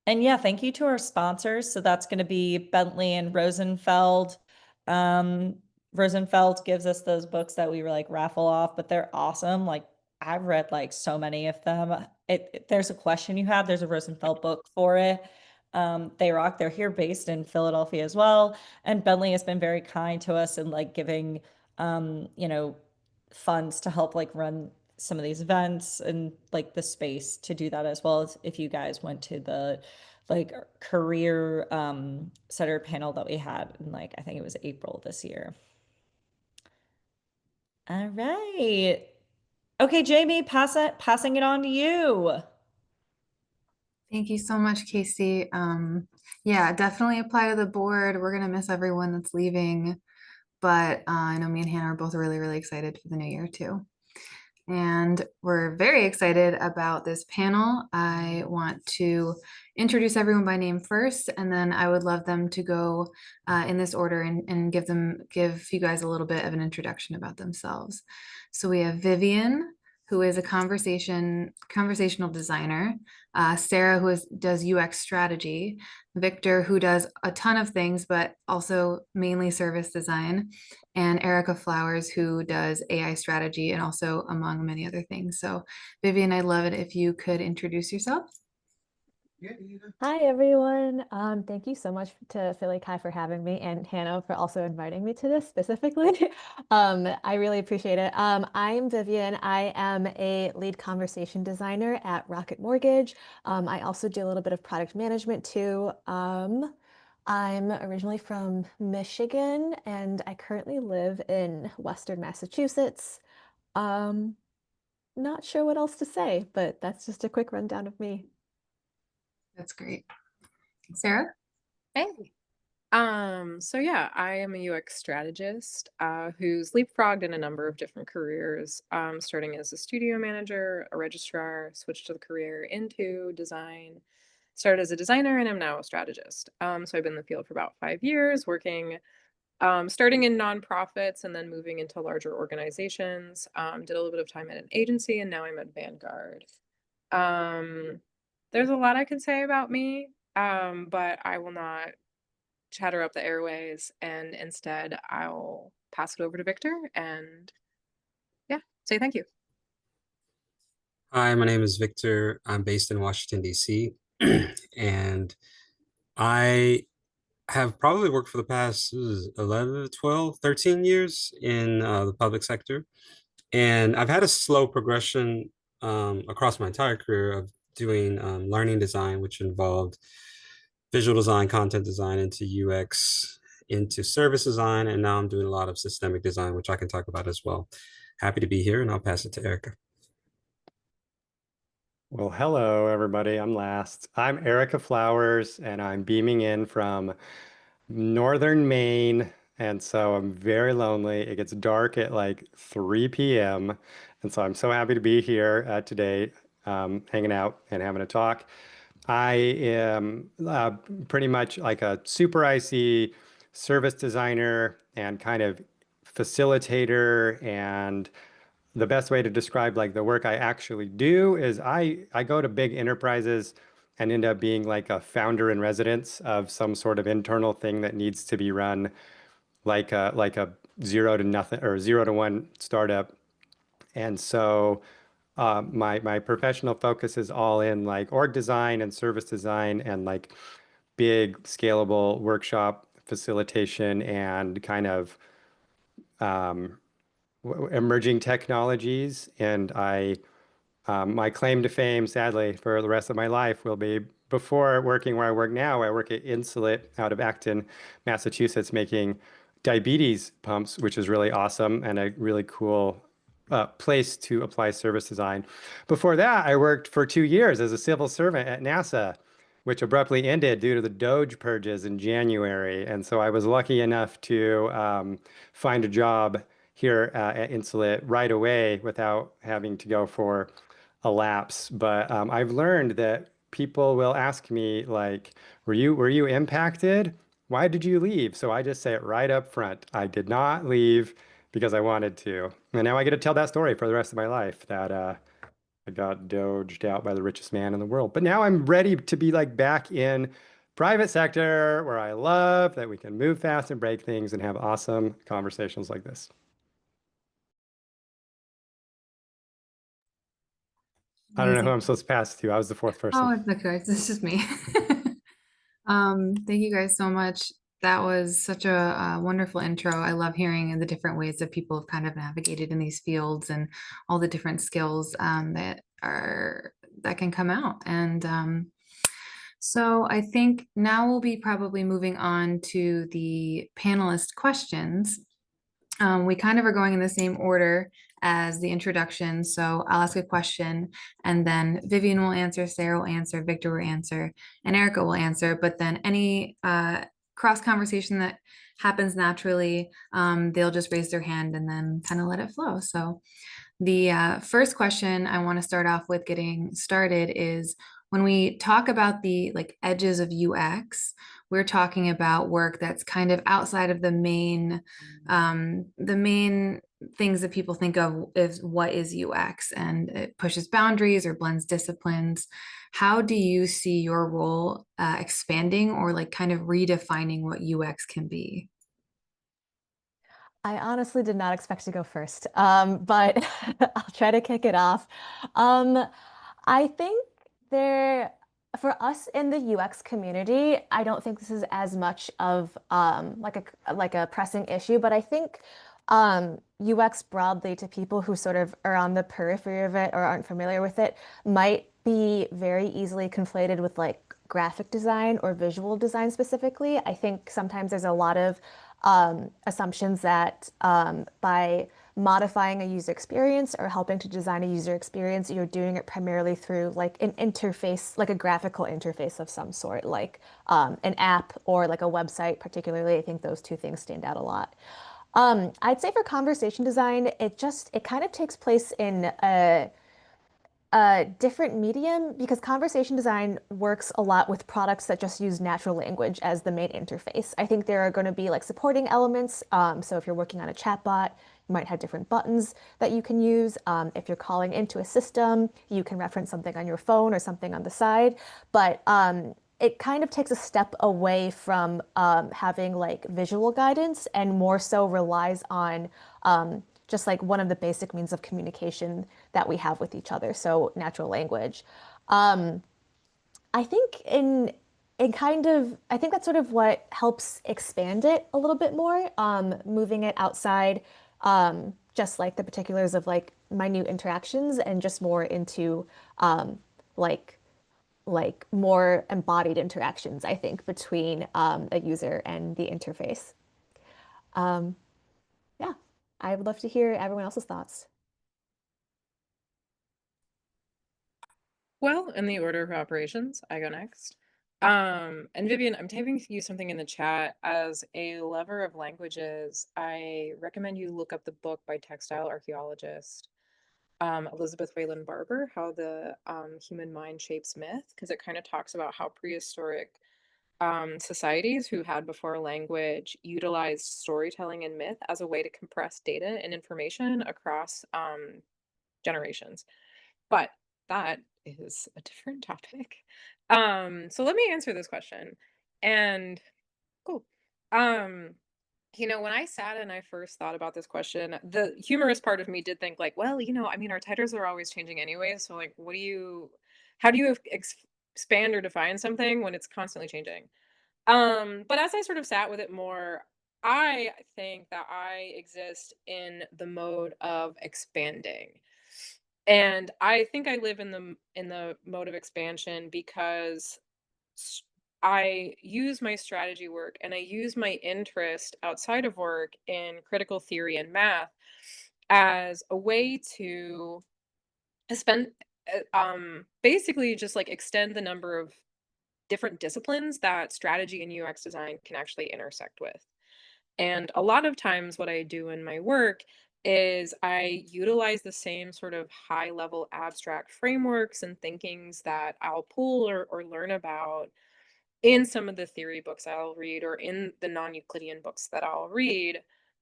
And yeah, thank you to our sponsors. So that's going to be Bentley and Rosenfeld. Um, Rosenfeld gives us those books that we were like raffle off, but they're awesome. Like I've read like so many of them. There's a question you have, there's a Rosenfeld book for it. They rock. They're here based in Philadelphia as well. And Bentley has been very kind to us and like giving you know, funds to help like run some of these events and like the space to do that as well as if you guys went to the like career center panel that we had in like I think it was April this year. All right. Okay, Jamie, passing it on to you. Thank you so much, Casey. Yeah, definitely apply to the board. We're gonna miss everyone that's leaving, but I know me and Hannah are both really, really excited for the new year too. And we're very excited about this panel. I want to introduce everyone by name first, and then I would love them to go in this order and give you guys a little bit of an introduction about themselves. So we have Vivian, who is a conversational designer, Sarah, does UX strategy, Victor, who does a ton of things, but also mainly service design, and Erika Flowers, who does AI strategy and also among many other things. So, Vivian, I'd love it if you could introduce yourself. Hi, everyone. Thank you so much to PhillyCHI for having me and Hannah for also inviting me to this specifically. I really appreciate it. I'm Vivian. I am a lead conversation designer at Rocket Mortgage. I also do a little bit of product management too. I'm originally from Michigan and I currently live in Western Massachusetts. Um, Not sure what else to say, but that's just a quick rundown of me. That's great. Sarah? Hey. So yeah, I am a UX strategist who's leapfrogged in a number of different careers, starting as a studio manager, a registrar, switched to the career into design, started as a designer, and am now a strategist. So I've been in the field for about 5 years, working, starting in nonprofits and then moving into larger organizations. Did a little bit of time at an agency, and now I'm at Vanguard. Um, there's a lot I could say about me, but I will not chatter up the airways, and instead I'll pass it over to Victor and yeah, say thank you. Hi, my name is Victor. I'm based in Washington, D.C. and I have probably worked for the past 11, 12, 13 years in the public sector. And I've had a slow progression across my entire career of doing learning design, which involved visual design, content design into UX, into service design. And now I'm doing a lot of systemic design, which I can talk about as well. Happy to be here, and I'll pass it to Erica. Well, hello, everybody. I'm last. I'm Erika Flowers, and I'm beaming in from northern Maine. And so I'm very lonely. It gets dark at like 3 p.m. And so I'm so happy to be here today, hanging out and having a talk. I am pretty much like a super icy service designer and kind of facilitator, and the best way to describe like the work I actually do is I go to big enterprises and end up being like a founder in residence of some sort of internal thing that needs to be run like a zero to nothing or 0 to 1 startup. And so my professional focus is all in like org design and service design and like big scalable workshop facilitation and kind of um, emerging technologies. And my claim to fame, sadly, for the rest of my life will be before working where I work now. I work at Insulet out of Acton, Massachusetts, making diabetes pumps, which is really awesome and a really cool place to apply service design. Before that, I worked for 2 years as a civil servant at NASA, which abruptly ended due to the Doge purges in January. And so I was lucky enough to find a job here at Insulet right away without having to go for a lapse. But I've learned that people will ask me like, were you impacted? Why did you leave? So I just say it right up front. I did not leave because I wanted to. And now I get to tell that story for the rest of my life that I got doged out by the richest man in the world. But now I'm ready to be like back in private sector where I love that we can move fast and break things and have awesome conversations like this. I don't know who I'm supposed to pass to. I was the fourth person. Oh, it's okay. It's just me. Thank you guys so much. That was such a wonderful intro. I love hearing the different ways that people have kind of navigated in these fields and all the different skills that can come out. And so I think now we'll be probably moving on to the panelist questions. We kind of are going in the same order as the introduction. So I'll ask a question and then Vivian will answer, Sarah will answer, Victor will answer, and Erica will answer. But then any cross conversation that happens naturally, they'll just raise their hand and then kind of let it flow. So the first question I want to start off with getting started is when we talk about the like edges of UX, we're talking about work that's kind of outside of the main things that people think of is what is UX, and it pushes boundaries or blends disciplines. How do you see your role expanding or like kind of redefining what UX can be? I honestly did not expect to go first, but I'll try to kick it off. I think for us in the UX community, I don't think this is as much of like a pressing issue, but I think UX broadly to people who sort of are on the periphery of it or aren't familiar with it might be very easily conflated with like graphic design or visual design specifically. I think sometimes there's a lot of assumptions that by modifying a user experience or helping to design a user experience, you're doing it primarily through like an interface, like a graphical interface of some sort, like an app or like a website particularly. I think those two things stand out a lot. I'd say for conversation design, it kind of takes place in a different medium because conversation design works a lot with products that just use natural language as the main interface. I think there are going to be like supporting elements. So if you're working on a chatbot, you might have different buttons that you can use. If you're calling into a system, you can reference something on your phone or something on the side. But it kind of takes a step away from having like visual guidance and more so relies on just like one of the basic means of communication that we have with each other, so natural language. I think I think that's sort of what helps expand it a little bit more, moving it outside just like the particulars of like minute interactions and just more into like more embodied interactions, I think, between a user and the interface. Um, yeah, I would love to hear everyone else's thoughts. Well, in the order of operations, I go next. And Vivian, I'm typing you something in the chat. As a lover of languages, I recommend you look up the book by textile archaeologist Elizabeth Wayland Barber, How the Human Mind Shapes Myth, because it kind of talks about how prehistoric societies who had before language utilized storytelling and myth as a way to compress data and information across generations. But that is a different topic. So let me answer this question. And cool. Um, when I sat and I first thought about this question, the humorous part of me did think like, well, I mean, our titles are always changing anyway. So like, how do you expand or define something when it's constantly changing? But as I sort of sat with it more, I think that I exist in the mode of expanding. And I think I live in the mode of expansion because s- I use my strategy work and I use my interest outside of work in critical theory and math as a way to spend basically just like extend the number of different disciplines that strategy and UX design can actually intersect with. And a lot of times, what I do in my work is I utilize the same sort of high level abstract frameworks and thinkings that I'll pull or learn about in some of the theory books I'll read or in the non Euclidean books that I'll read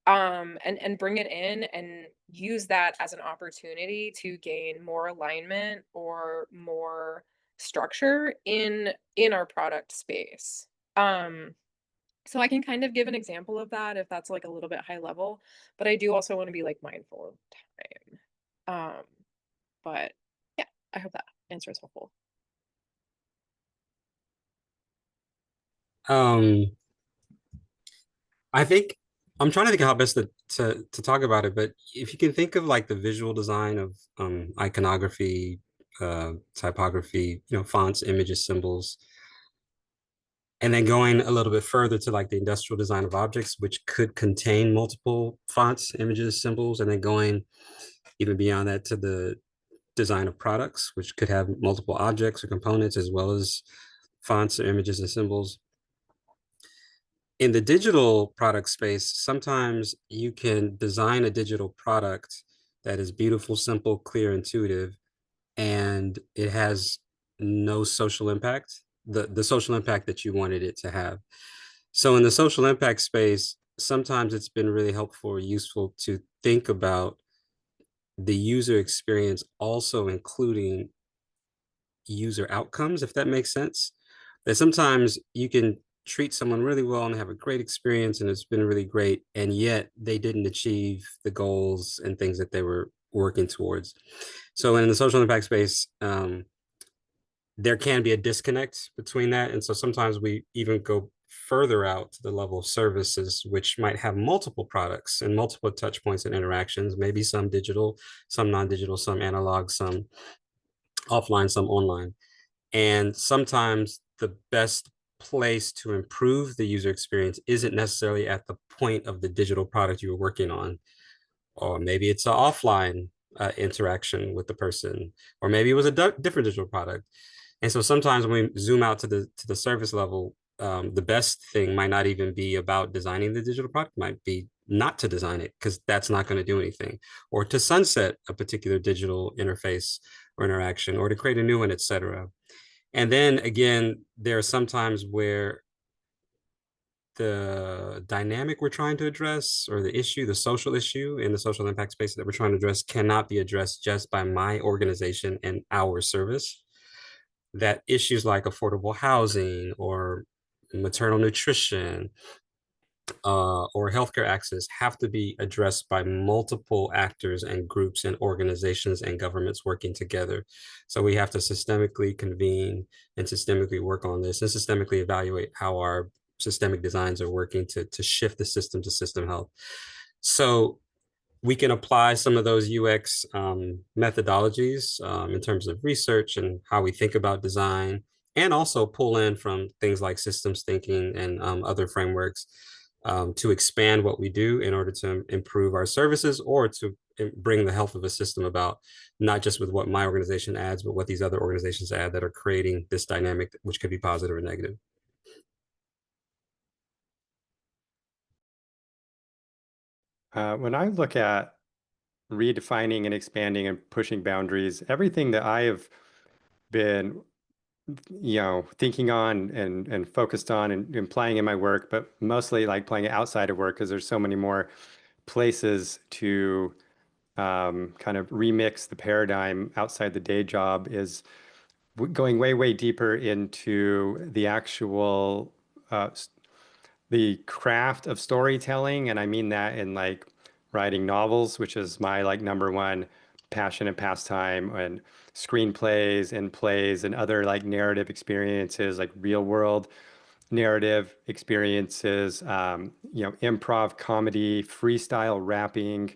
and bring it in and use that as an opportunity to gain more alignment or more structure in our product space. So I can kind of give an example of that if that's like a little bit high level, but I do also want to be like mindful of time. But yeah, I hope that answer is helpful. Um, I think I'm trying to think how best to talk about it, but if you can think of like the visual design of iconography, typography, fonts, images, symbols, and then going a little bit further to like the industrial design of objects, which could contain multiple fonts, images, symbols, and then going even beyond that to the design of products, which could have multiple objects or components as well as fonts or images and symbols. In the digital product space, sometimes you can design a digital product that is beautiful, simple, clear, intuitive, and it has no social impact, the social impact that you wanted it to have. So in the social impact space, sometimes it's been really helpful or useful to think about the user experience also including user outcomes, if that makes sense. That sometimes you can treat someone really well and have a great experience and it's been really great, and yet they didn't achieve the goals and things that they were working towards. So in the social impact space, there can be a disconnect between that. And so sometimes we even go further out to the level of services, which might have multiple products and multiple touch points and interactions, maybe some digital, some non-digital, some analog, some offline, some online. And sometimes the best place to improve the user experience isn't necessarily at the point of the digital product you were working on, or maybe it's an offline interaction with the person, or maybe it was a different digital product. And so sometimes when we zoom out to the service level, the best thing might not even be about designing the digital product, might be not to design it because that's not going to do anything, or to sunset a particular digital interface or interaction, or to create a new one, etc. And then again, there are some times where the dynamic we're trying to address, or the issue, the social issue in the social impact space that we're trying to address, cannot be addressed just by my organization and our service. That issues like affordable housing or maternal nutrition or healthcare access have to be addressed by multiple actors and groups and organizations and governments working together. So we have to systemically convene and systemically work on this and systemically evaluate how our systemic designs are working to shift the system to system health. So we can apply some of those UX methodologies in terms of research and how we think about design, and also pull in from things like systems thinking and other frameworks to expand what we do in order to improve our services or to bring the health of a system about, not just with what my organization adds, but what these other organizations add that are creating this dynamic, which could be positive or negative. When I look at redefining and expanding and pushing boundaries, everything that I have been, thinking on and focused on and applying in my work, but mostly like playing it outside of work because there's so many more places to kind of remix the paradigm outside the day job, is going way, way deeper into the actual the craft of storytelling. And I mean that in like writing novels, which is my like number one passion and pastime, and screenplays and plays and other like narrative experiences, like real world narrative experiences, improv comedy, freestyle rapping,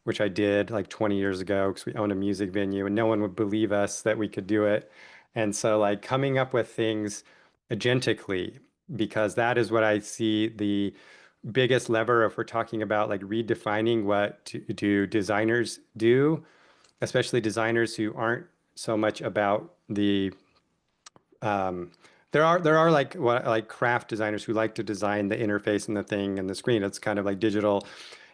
which I did like 20 years ago because we owned a music venue and no one would believe us that we could do it. And so like coming up with things agentically, because that is what I see the biggest lever if we're talking about like redefining what do designers do, especially designers who aren't so much about the there are like what like craft designers who like to design the interface and the thing and the screen. It's kind of like digital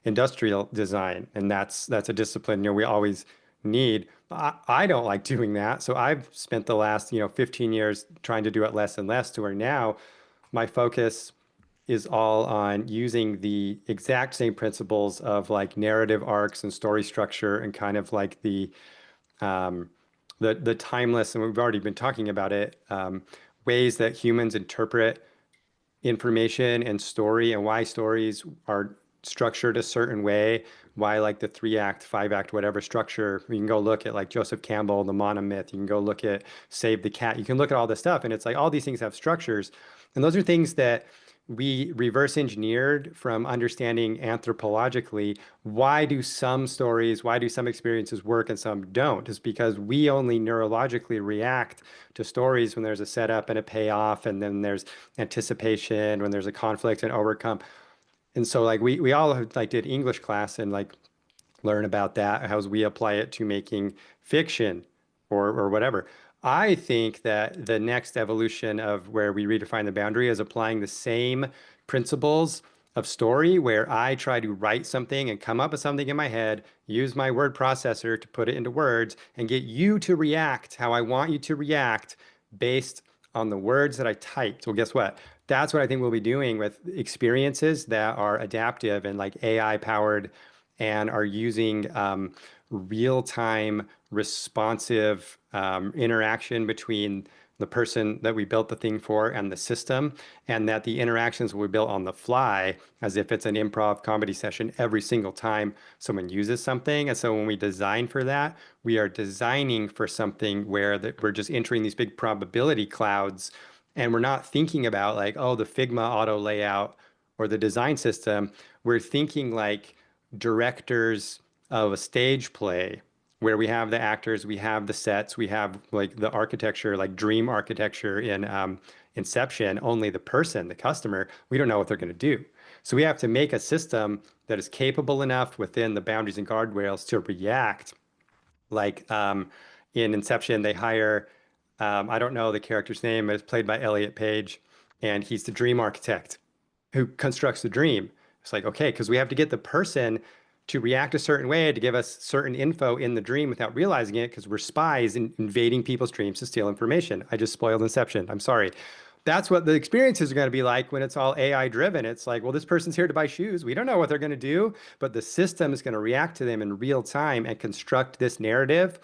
industrial design, and that's a discipline we always need. I don't like doing that, so I've spent the last 15 years trying to do it less and less, to where now my focus is all on using the exact same principles of like narrative arcs and story structure and kind of like the timeless, and we've already been talking about it, ways that humans interpret information and story, and why stories are structured a certain way, why like the 3-act, 5-act, whatever structure. You can go look at like Joseph Campbell, the monomyth. You can go look at Save the Cat. You can look at all this stuff, and it's like all these things have structures. And those are things that we reverse engineered from understanding anthropologically. Why do some stories, why do some experiences work and some don't? It's because we only neurologically react to stories when there's a setup and a payoff, and then there's anticipation when there's a conflict and overcome. And so like we all like did English class and like learn about that, how we apply it to making fiction or whatever. I think that the next evolution of where we redefine the boundary is applying the same principles of story, where I try to write something and come up with something in my head, use my word processor to put it into words, and get you to react how I want you to react based on the words that I typed. Well, guess what? That's what I think we'll be doing with experiences that are adaptive and like AI powered and are using real-time responsive interaction between the person that we built the thing for and the system, and that the interactions will be built on the fly as if it's an improv comedy session every single time someone uses something. And so when we design for that, we are designing for something where that we're just entering these big probability clouds, and we're not thinking about like, oh, the Figma auto layout or the design system. We're thinking like directors of a stage play where we have the actors, we have the sets, we have like the architecture, like dream architecture in Inception. Only the person, the customer, we don't know what they're going to do. So we have to make a system that is capable enough within the boundaries and guardrails to react. Like in Inception, they hire, I don't know the character's name, it's played by Elliot Page, and he's the dream architect who constructs the dream. It's like, okay, because we have to get the person to react a certain way to give us certain info in the dream without realizing it, because we're spies invading people's dreams to steal information. I just spoiled Inception. I'm sorry. That's what the experiences are going to be like when it's all AI driven. It's like, well, this person's here to buy shoes. We don't know what they're going to do, but the system is going to react to them in real time and construct this narrative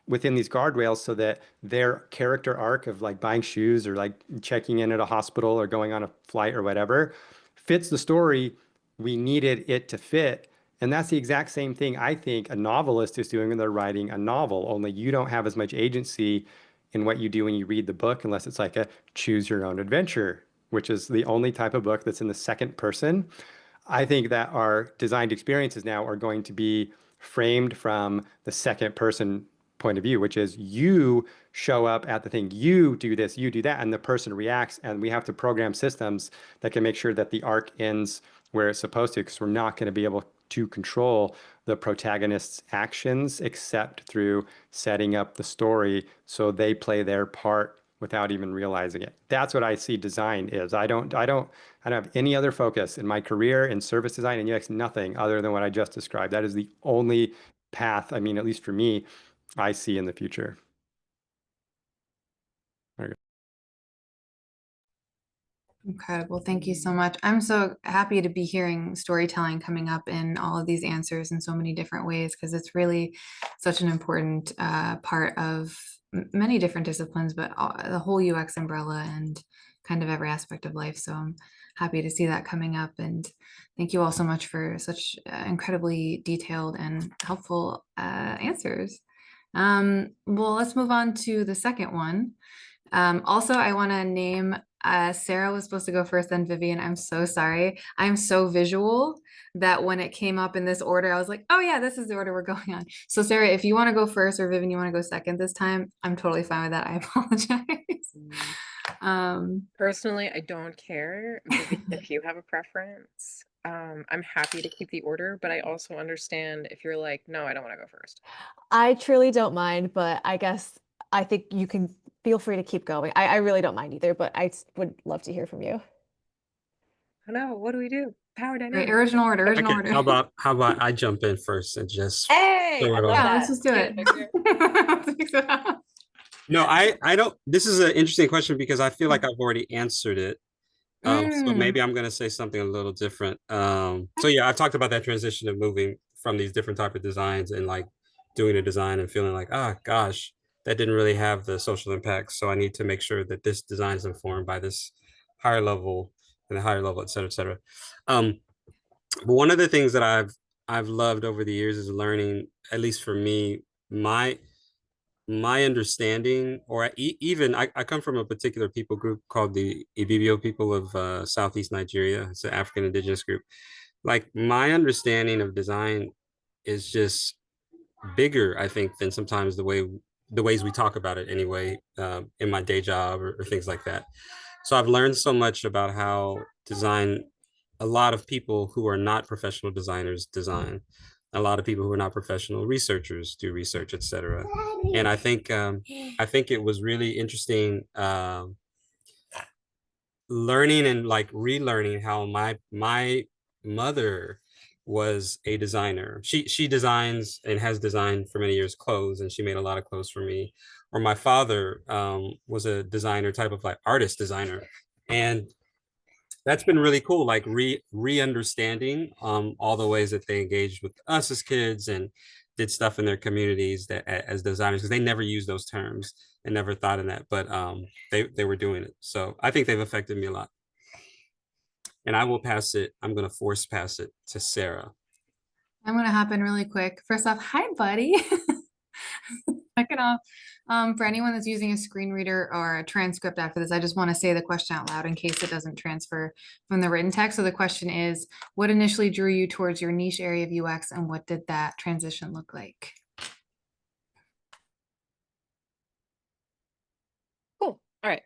within these guardrails so that their character arc of like buying shoes or like checking in at a hospital or going on a flight or whatever fits the story we needed it to fit. And that's the exact same thing I think a novelist is doing when they're writing a novel, only you don't have as much agency in what you do when you read the book, unless it's like a choose your own adventure, which is the only type of book that's in the second person. I think that our designed experiences now are going to be framed from the second person point of view, which is you show up at the thing, you do this, you do that, and the person reacts. And we have to program systems that can make sure that the arc ends where it's supposed to, because we're not going to be able to control the protagonist's actions except through setting up the story so they play their part without even realizing it. That's what I see design is. I don't have any other focus in my career in service design and UX, nothing other than what I just described. That is the only path, I mean, at least for me, I see in the future. Incredible. Thank you so much. I'm so happy to be hearing storytelling coming up in all of these answers in so many different ways, because it's really such an important part of many different disciplines, but the whole UX umbrella and kind of every aspect of life. So I'm happy to see that coming up. And thank you all so much for such incredibly detailed and helpful answers. Well, let's move on to the second one. Also, I want to name Sarah was supposed to go first, then Vivian. I'm so sorry. I'm so visual that when it came up in this order, I was like, oh yeah, this is the order we're going on. So Sarah, if you want to go first, or Vivian, you want to go second this time, I'm totally fine with that. I apologize. Personally, I don't care if you have a preference. I'm happy to keep the order, but I also understand if you're like, no, I don't want to go first. I truly don't mind, but I guess I think you can feel free to keep going. I really don't mind either, but I would love to hear from you. I know. What do we do? Power Right, dynamic. original order, original Okay, order. how about I jump in first and just Hey, throw I it love on? Yeah, that. let's just do it. Let's mix it up. No, I don't. This is an interesting question because I feel like I've already answered it. So Mm. maybe I'm going to say something a little different. So yeah, I've talked about that transition of moving from these different type of designs and like doing a design and feeling like, ah, gosh, that didn't really have the social impact. So I need to make sure that this design is informed by this higher level and the higher level, et cetera, et cetera. But one of the things that I've loved over the years is learning, at least for me, my my understanding, or even I come from a particular people group called the Ibibio people of Southeast Nigeria. It's an African indigenous group. Like my understanding of design is just bigger, I think, than sometimes the ways we talk about it anyway, in my day job or things like that. So I've learned so much about how design, a lot of people who are not professional designers design. A lot of people who are not professional researchers do research, etc. And I think it was really interesting, learning and like relearning how my mother was a designer. She designs and has designed for many years clothes, and she made a lot of clothes for me. Or my father was a designer, type of like artist designer, and that's been really cool. Like re-understanding all the ways that they engaged with us as kids and did stuff in their communities that as designers, because they never used those terms and never thought in that, but they were doing it. So I think they've affected me a lot. And I will pass it. I'm going to force pass it to Sarah. I'm gonna hop in really quick. First off, hi, buddy. Second off, for anyone that's using a screen reader or a transcript after this, I just want to say the question out loud in case it doesn't transfer from the written text. So the question is, what initially drew you towards your niche area of UX, and what did that transition look like? Cool. All right.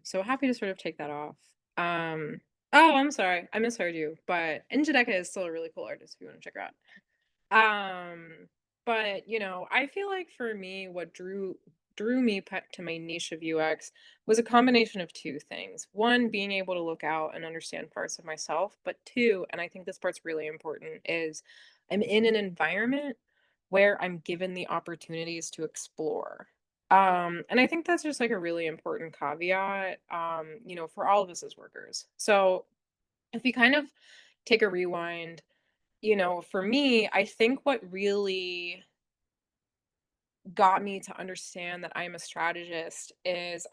So happy to sort of take that off. Oh, I'm sorry. I misheard you, but Njideka is still a really cool artist if you want to check her out. But you know, I feel like for me, what drew me to my niche of UX was a combination of two things. One, being able to look out and understand parts of myself, but two, and I think this part's really important, is I'm in an environment where I'm given the opportunities to explore. And I think that's just like a really important caveat, you know, for all of us as workers. So if we kind of take a rewind, you know, for me, I think what really got me to understand that I'm a strategist is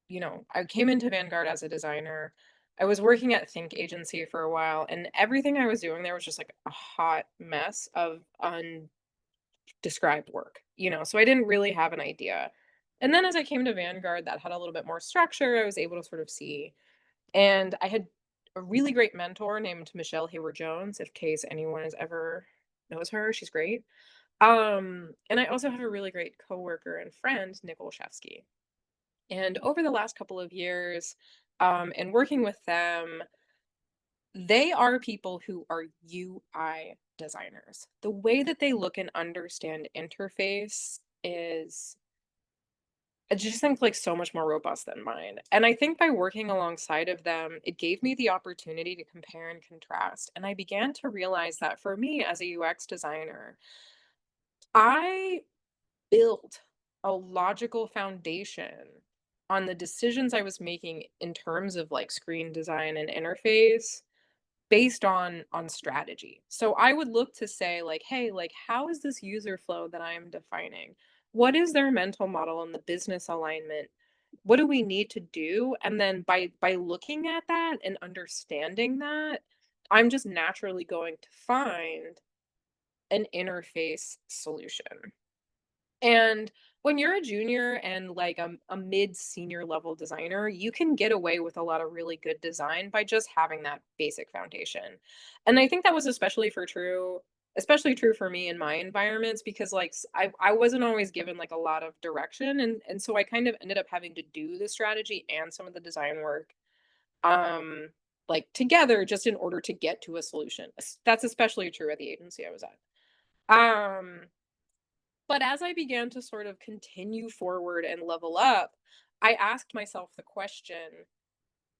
you know, I came into Vanguard as a designer. I was working at Think Agency for a while, and everything I was doing there was just like a hot mess of undescribed work, you know, so I didn't really have an idea. And then as I came to Vanguard, that had a little bit more structure. I was able to sort of see. And I had a really great mentor named Michelle Hayward Jones, if case anyone has ever knows her. She's great. And I also have a really great coworker and friend, Nick Olszewski. And over the last couple of years, and working with them, they are people who are UI designers. The way that they look and understand interface is, I just think, like so much more robust than mine. And I think by working alongside of them, it gave me the opportunity to compare and contrast. And I began to realize that for me as a UX designer, I built a logical foundation on the decisions I was making in terms of like screen design and interface based on strategy. So I would look to say like, hey, like how is this user flow that I am defining? What is their mental model and the business alignment? What do we need to do? And then by looking at that and understanding that, I'm just naturally going to find an interface solution. And when you're a junior and like a mid senior level designer, you can get away with a lot of really good design by just having that basic foundation. And I think that was especially true for me in my environments because like I wasn't always given like a lot of direction and so I kind of ended up having to do the strategy and some of the design work um like together just in order to get to a solution. That's especially true at the agency I was at. Um but as I began to sort of continue forward and level up, I asked myself the question,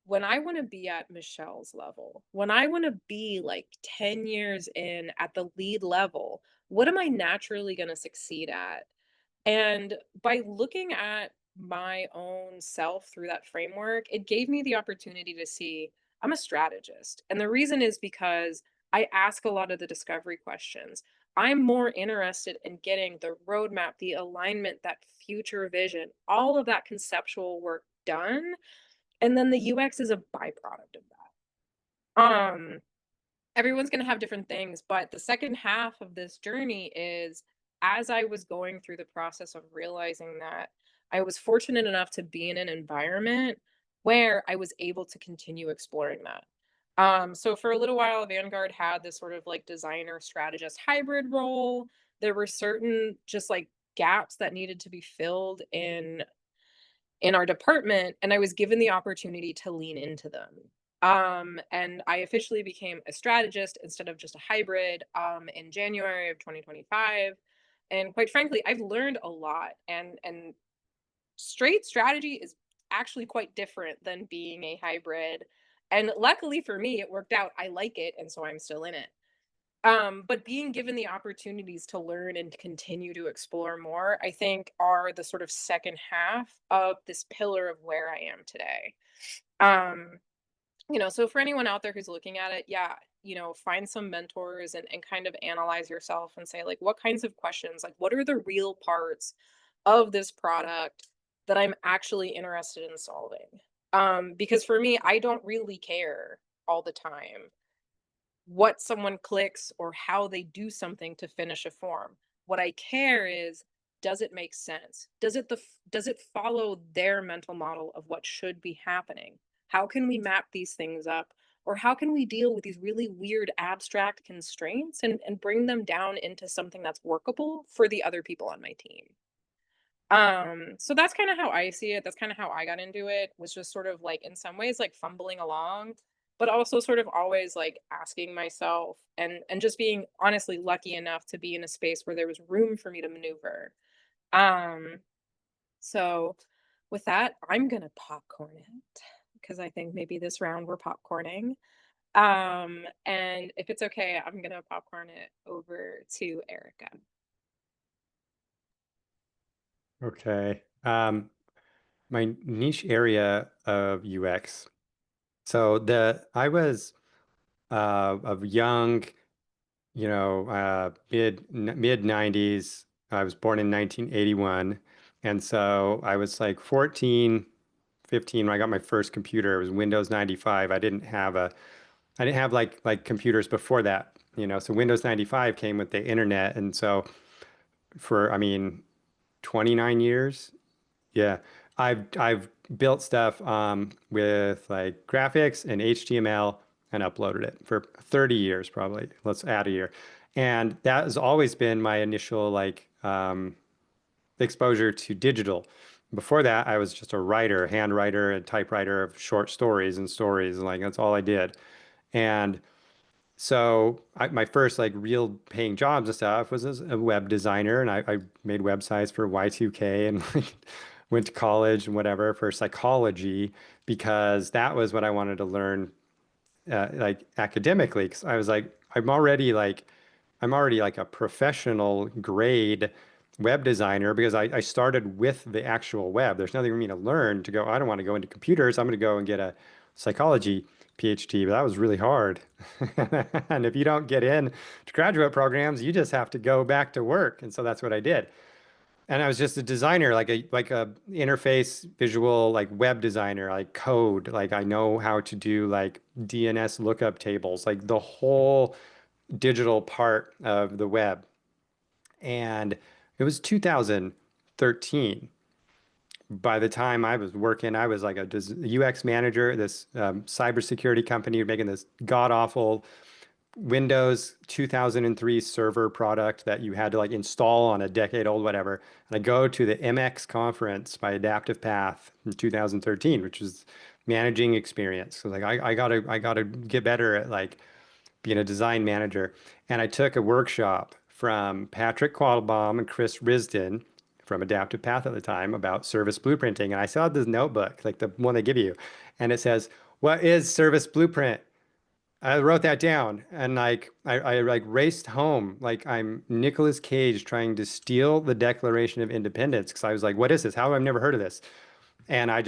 when I want to be at Michelle's level, when I want to be like 10 years in at the lead level, what am I naturally going to succeed at? And by looking at my own self through that framework, it gave me the opportunity to see I'm a strategist. And the reason is because I ask a lot of the discovery questions. I'm more interested in getting the roadmap, the alignment, that future vision, all of that conceptual work done. And then the UX is a byproduct of that. Everyone's going to have different things, but the second half of this journey is as I was going through the process of realizing that I was fortunate enough to be in an environment where I was able to continue exploring that. So for a little while, Vanguard had this sort of like designer strategist hybrid role. There were certain just like gaps that needed to be filled in our department, and I was given the opportunity to lean into them. And I officially became a strategist instead of just a hybrid in January of 2025. And quite frankly, I've learned a lot. And straight strategy is actually quite different than being a hybrid. And luckily for me, it worked out. I like it, and so I'm still in it. But being given the opportunities to learn and to continue to explore more, I think are the sort of second half of this pillar of where I am today. Um, so for anyone out there who's looking at it, yeah, find some mentors and kind of analyze yourself and say, like, what kinds of questions, like, what are the real parts of this product that I'm actually interested in solving? Because for me, I don't really care all the time what someone clicks or how they do something to finish a form. What I care is, does it make sense? Does it follow their mental model of what should be happening? How can we map these things up? Or how can we deal with these really weird abstract constraints and bring them down into something that's workable for the other people on my team? So that's kind of how I see it. That's kind of how I got into it, was just sort of like in some ways like fumbling along, but also sort of always like asking myself and just being honestly lucky enough to be in a space where there was room for me to maneuver. Um, so with that, I'm gonna popcorn it because I think maybe this round we're popcorning. And if it's okay, I'm gonna popcorn it over to Erica. Okay. My niche area of UX. So I was of young, mid 90s. I was born in 1981. And so I was like 14, 15 when I got my first computer. It was Windows 95. I didn't have like computers before that, So Windows 95 came with the internet. And so I mean, 29 years. Yeah. I've built stuff with like graphics and HTML and uploaded it for 30 years probably. Let's add a year. And that has always been my initial like exposure to digital. Before that, I was just a writer, hand writer and typewriter of short stories and stories. Like that's all I did. And so my first like real paying jobs and stuff was as a web designer, and I made websites for Y2K and like, went to college and whatever for psychology because that was what I wanted to learn like academically. Because I was like, I'm already like a professional grade web designer because I started with the actual web. There's nothing for me to learn to go, I don't want to go into computers. I'm going to go and get a psychology PhD, but that was really hard. And if you don't get in to graduate programs, you just have to go back to work. And so that's what I did. And I was just a designer, like a interface visual, like web designer, like code. Like I know how to do like DNS lookup tables, like the whole digital part of the web. And it was 2013. By the time I was working, I was like a UX manager at this cybersecurity company making this god awful Windows 2003 server product that you had to like install on a decade old whatever. And I go to the MX conference by Adaptive Path in 2013, which was managing experience. So like I gotta get better at like being a design manager. And I took a workshop from Patrick Quattlebaum and Chris Risden from Adaptive Path at the time about service blueprinting. And I saw this notebook, like the one they give you, and it says, "What is service blueprint?" I wrote that down and like I like raced home like I'm Nicolas Cage trying to steal the Declaration of Independence because I was like, what is this? How have I never heard of this? And I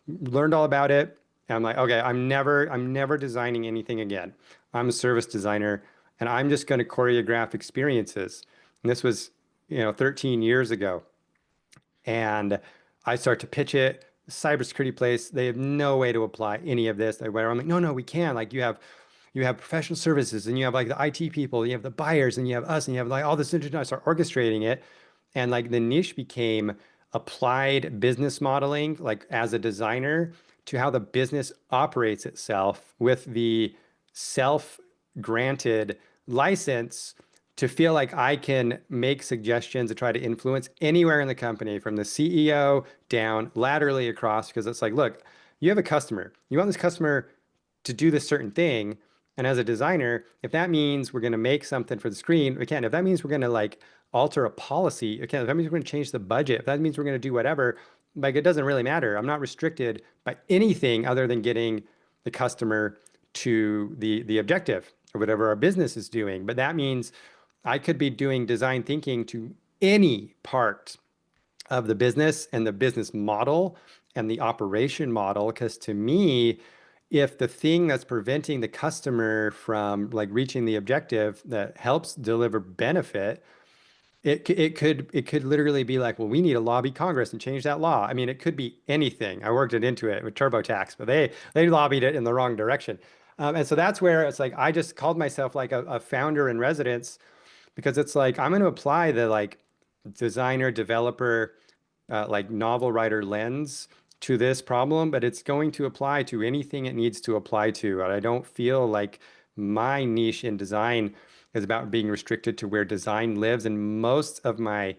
learned all about it. And I'm like, okay, I'm never designing anything again. I'm a service designer and I'm just going to choreograph experiences. And this was, 13 years ago. And I start to pitch it. Cybersecurity place, they have no way to apply any of this. I'm like, no, we can. Like you have professional services and you have like the IT people, you have the buyers and you have us and you have like all this international. I start orchestrating it. And like the niche became applied business modeling, like as a designer to how the business operates itself with the self-granted license to feel like I can make suggestions to try to influence anywhere in the company from the CEO down laterally across. Because it's like, look, you have a customer. You want this customer to do this certain thing. And as a designer, if that means we're going to make something for the screen, we can. If that means we're going to like alter a policy, okay, if that means we're going to change the budget, if that means we're going to do whatever, like it doesn't really matter. I'm not restricted by anything other than getting the customer to the objective or whatever our business is doing. But that means I could be doing design thinking to any part of the business and the business model and the operation model. Because to me, if the thing that's preventing the customer from like reaching the objective that helps deliver benefit, it could literally be like, well, we need to lobby Congress and change that law. I mean, it could be anything. I worked it into it with TurboTax, but they lobbied it in the wrong direction. And so that's where it's like I just called myself like a founder in residence because it's like I'm going to apply the like designer developer like novel writer lens to this problem, but it's going to apply to anything it needs to apply to. And I don't feel like my niche in design is about being restricted to where design lives. And most of my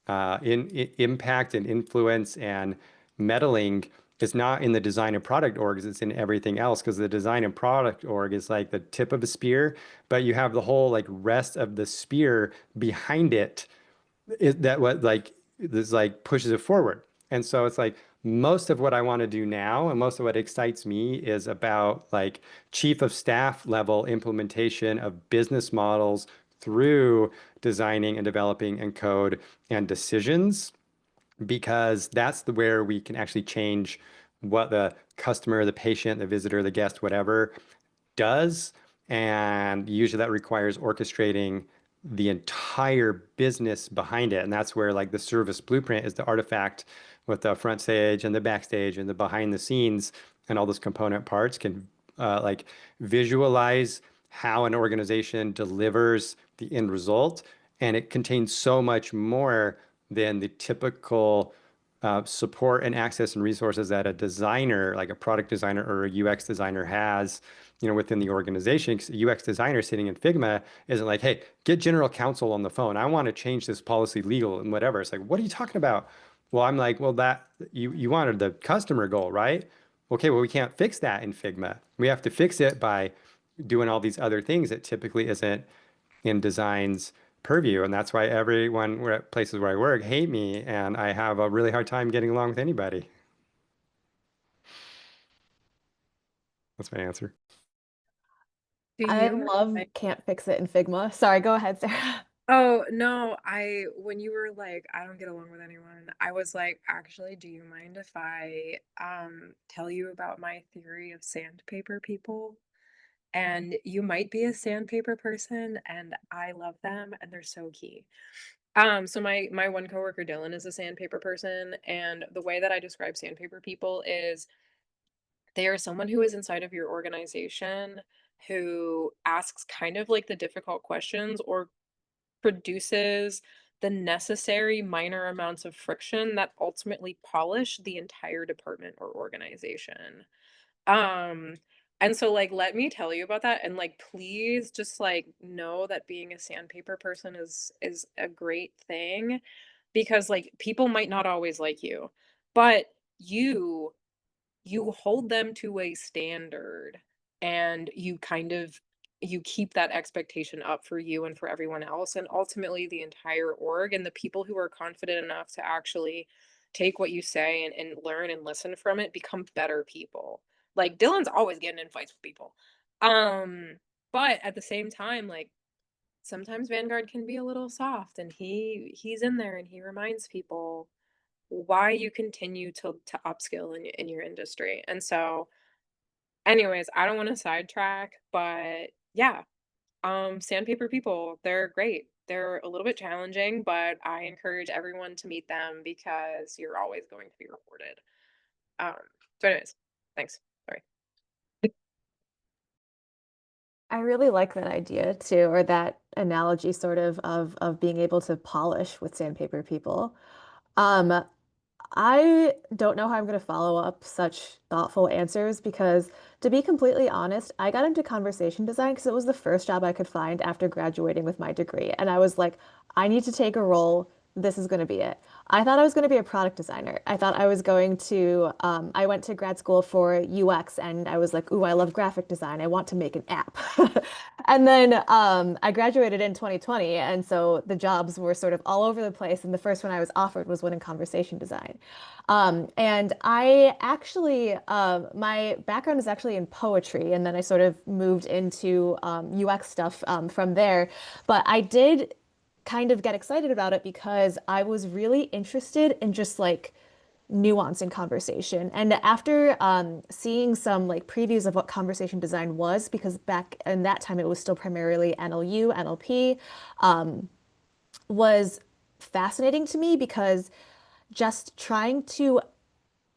impact and influence and meddling is not in the design and product orgs, it's in everything else because the design and product org is like the tip of a spear, but you have the whole like rest of the spear behind it that what like this like pushes it forward. And so it's like most of what I want to do now and most of what excites me is about like chief of staff level implementation of business models through designing and developing and code and decisions because that's where we can actually change what the customer, the patient, the visitor, the guest, whatever does. And usually that requires orchestrating the entire business behind it. And that's where like the service blueprint is the artifact with the front stage and the backstage and the behind the scenes and all those component parts can like visualize how an organization delivers the end result. And it contains so much more than the typical support and access and resources that a designer, like a product designer or a UX designer has, within the organization. 'Cause a UX designer sitting in Figma isn't like, hey, get general counsel on the phone. I want to change this policy legal and whatever. It's like, what are you talking about? Well, I'm like, well, that you wanted the customer goal, right? Okay, well, we can't fix that in Figma. We have to fix it by doing all these other things that typically isn't in design's purview. And that's why everyone at places where I work hate me and I have a really hard time getting along with anybody. That's my answer. Do I you? love can't fix it in Figma. Sorry, go ahead, Sarah. Oh, no, when you were like, I don't get along with anyone, I was like, actually, do you mind if I tell you about my theory of sandpaper people? And you might be a sandpaper person, and I love them, and they're so key. So my one coworker Dylan is a sandpaper person, and the way that I describe sandpaper people is they are someone who is inside of your organization who asks kind of like the difficult questions or produces the necessary minor amounts of friction that ultimately polish the entire department or organization. Um, and so like let me tell you about that and like please just like know that being a sandpaper person is a great thing because like people might not always like you, but you hold them to a standard and you keep that expectation up for you and for everyone else and ultimately the entire org and the people who are confident enough to actually take what you say and learn and listen from it become better people. Like Dylan's always getting in fights with people. But at the same time, like sometimes Vanguard can be a little soft, and he's in there and he reminds people why you continue to upskill in your industry. And so anyways, I don't want to sidetrack, but yeah, sandpaper people, they're great. They're a little bit challenging, but I encourage everyone to meet them because you're always going to be rewarded. Um, so anyways, thanks. Sorry. I really like that idea too, or that analogy sort of being able to polish with sandpaper people. Um, I don't know how I'm going to follow up such thoughtful answers because, to be completely honest, I got into conversation design because it was the first job I could find after graduating with my degree. And I was like, I need to take a role. This is going to be it. I thought I was going to be a product designer. I thought I was going to, I went to grad school for UX and I was like, ooh, I love graphic design. I want to make an app. And then I graduated in 2020. And so the jobs were sort of all over the place. And the first one I was offered was one in conversation design. And I actually, my background is actually in poetry. And then I sort of moved into UX stuff from there. But I did kind of get excited about it because I was really interested in just like nuance in conversation. And after seeing some like previews of what conversation design was, because back in that time it was still primarily NLU, NLP, was fascinating to me because just trying to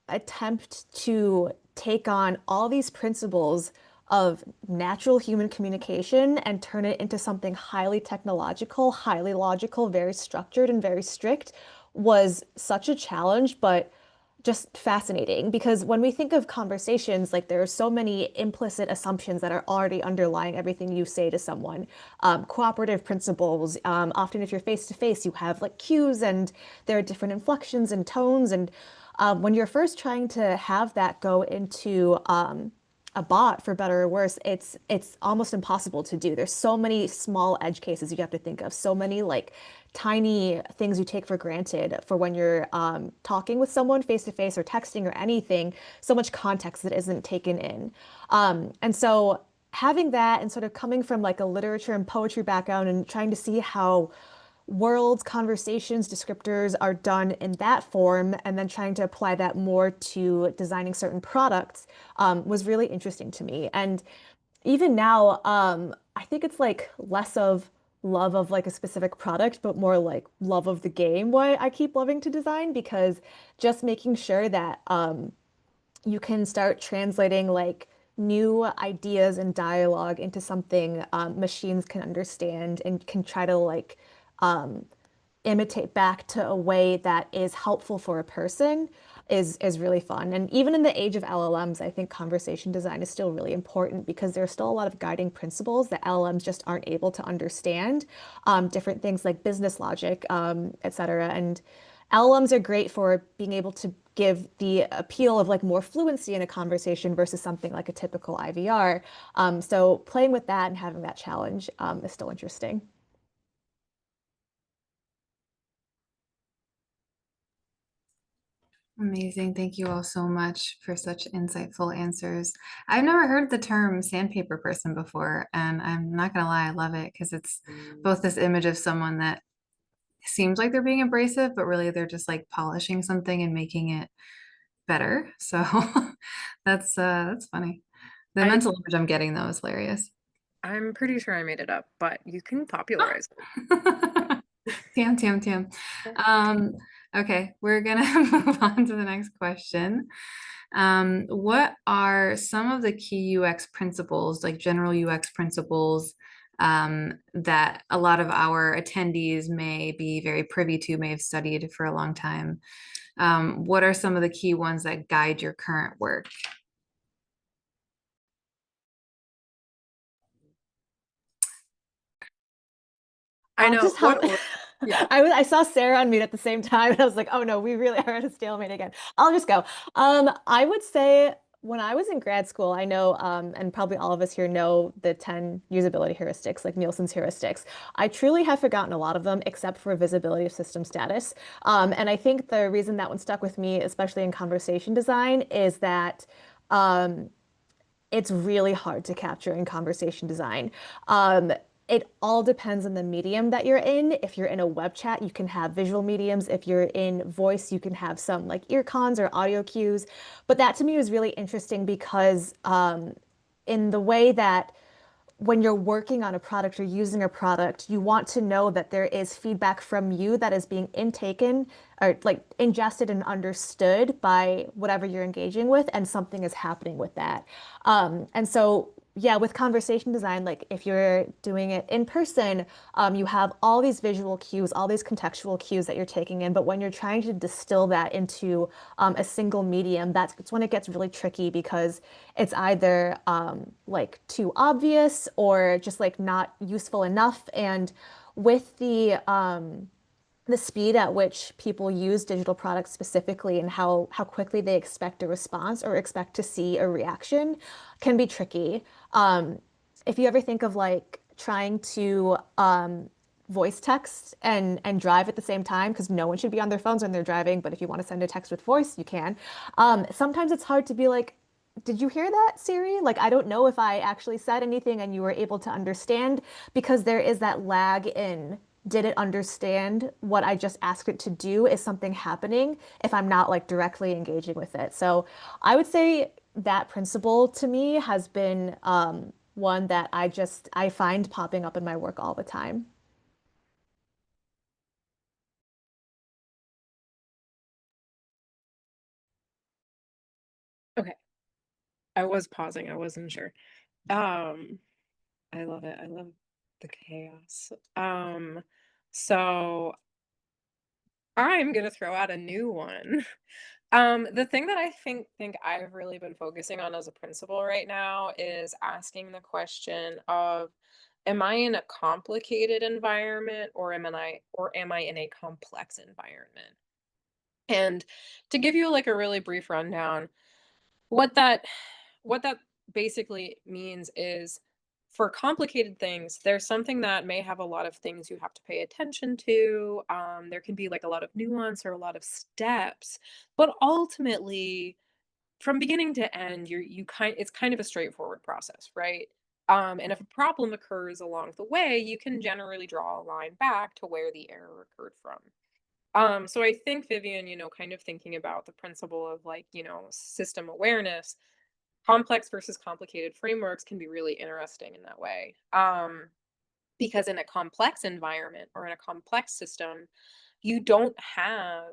attempt to take on all these principles of natural human communication and turn it into something highly technological, highly logical, very structured, and very strict was such a challenge, but just fascinating because when we think of conversations, like there are so many implicit assumptions that are already underlying everything you say to someone. Cooperative principles. Often, if you're face to face, you have like cues and there are different inflections and tones. And when you're first trying to have that go into a bot, for better or worse, it's almost impossible to do. There's so many small edge cases you have to think of, so many like tiny things you take for granted for when you're talking with someone face to face or texting or anything, so much context that isn't taken in. And so having that and sort of coming from like a literature and poetry background and trying to see how worlds, conversations, descriptors are done in that form, and then trying to apply that more to designing certain products was really interesting to me. And even now, I think it's like less of love of like a specific product, but more like love of the game, why I keep loving to design, because just making sure that you can start translating like new ideas and dialogue into something machines can understand and can try to like um, imitate back to a way that is helpful for a person is really fun. And even in the age of LLMs, I think conversation design is still really important because there are still a lot of guiding principles that LLMs just aren't able to understand. Different things like business logic, et cetera. And LLMs are great for being able to give the appeal of like more fluency in a conversation versus something like a typical IVR. So playing with that and having that challenge is still interesting. Amazing. Thank you all so much for such insightful answers. I've never heard the term sandpaper person before, and I'm not gonna lie, I love it because it's both this image of someone that seems like they're being abrasive, but really they're just like polishing something and making it better. So that's funny. The I, mental image I'm getting though is hilarious. I'm pretty sure I made it up, but you can popularize it. Tam, tam, tam. Okay, we're gonna move on to the next question. What are some of the key UX principles, like general UX principles, that a lot of our attendees may be very privy to, may have studied for a long time? What are some of the key ones that guide your current work? I I'll know just what hop. order. Yeah. I saw Sarah unmute at the same time, and I was like, oh no, we really are at a stalemate again. I'll just go. I would say when I was in grad school, I know, and probably all of us here know the 10 usability heuristics, like Nielsen's heuristics. I truly have forgotten a lot of them, except for visibility of system status. And I think the reason that one stuck with me, especially in conversation design, is that um, it's really hard to capture in conversation design. It all depends on the medium that you're in. If you're in a web chat, you can have visual mediums. If you're in voice, you can have some like ear cons or audio cues. But that to me was really interesting because in the way that when you're working on a product or using a product, you want to know that there is feedback from you that is being intaken or like ingested and understood by whatever you're engaging with, and something is happening with that. And so, yeah, with conversation design, like if you're doing it in person, you have all these visual cues, all these contextual cues that you're taking in. But when you're trying to distill that into a single medium, that's when it gets really tricky because it's either like too obvious or just like not useful enough. And with the speed at which people use digital products specifically and how quickly they expect a response or expect to see a reaction can be tricky. If you ever think of like trying to voice text and drive at the same time, because no one should be on their phones when they're driving, but if you want to send a text with voice, you can. Sometimes it's hard to be like, did you hear that, Siri? Like, I don't know if I actually said anything and you were able to understand because there is that lag in did it understand what I just asked it to do? Is something happening if I'm not like directly engaging with it? So I would say that principle to me has been one that I find popping up in my work all the time. Okay. I was pausing. I wasn't sure. Um, I love it. I love the chaos. So I'm gonna throw out a new one. The thing that I think I've really been focusing on as a principal right now is asking the question of, am I in a complicated environment or am I in a complex environment? And to give you like a really brief rundown, what that what that basically means is for complicated things, there's something that may have a lot of things you have to pay attention to. There can be like a lot of nuance or a lot of steps, but ultimately, from beginning to end, it's kind of a straightforward process, right? And if a problem occurs along the way, you can generally draw a line back to where the error occurred from. So I think Vivian, kind of thinking about the principle of like, system awareness, complex versus complicated frameworks can be really interesting in that way. Because in a complex environment or in a complex system, you don't have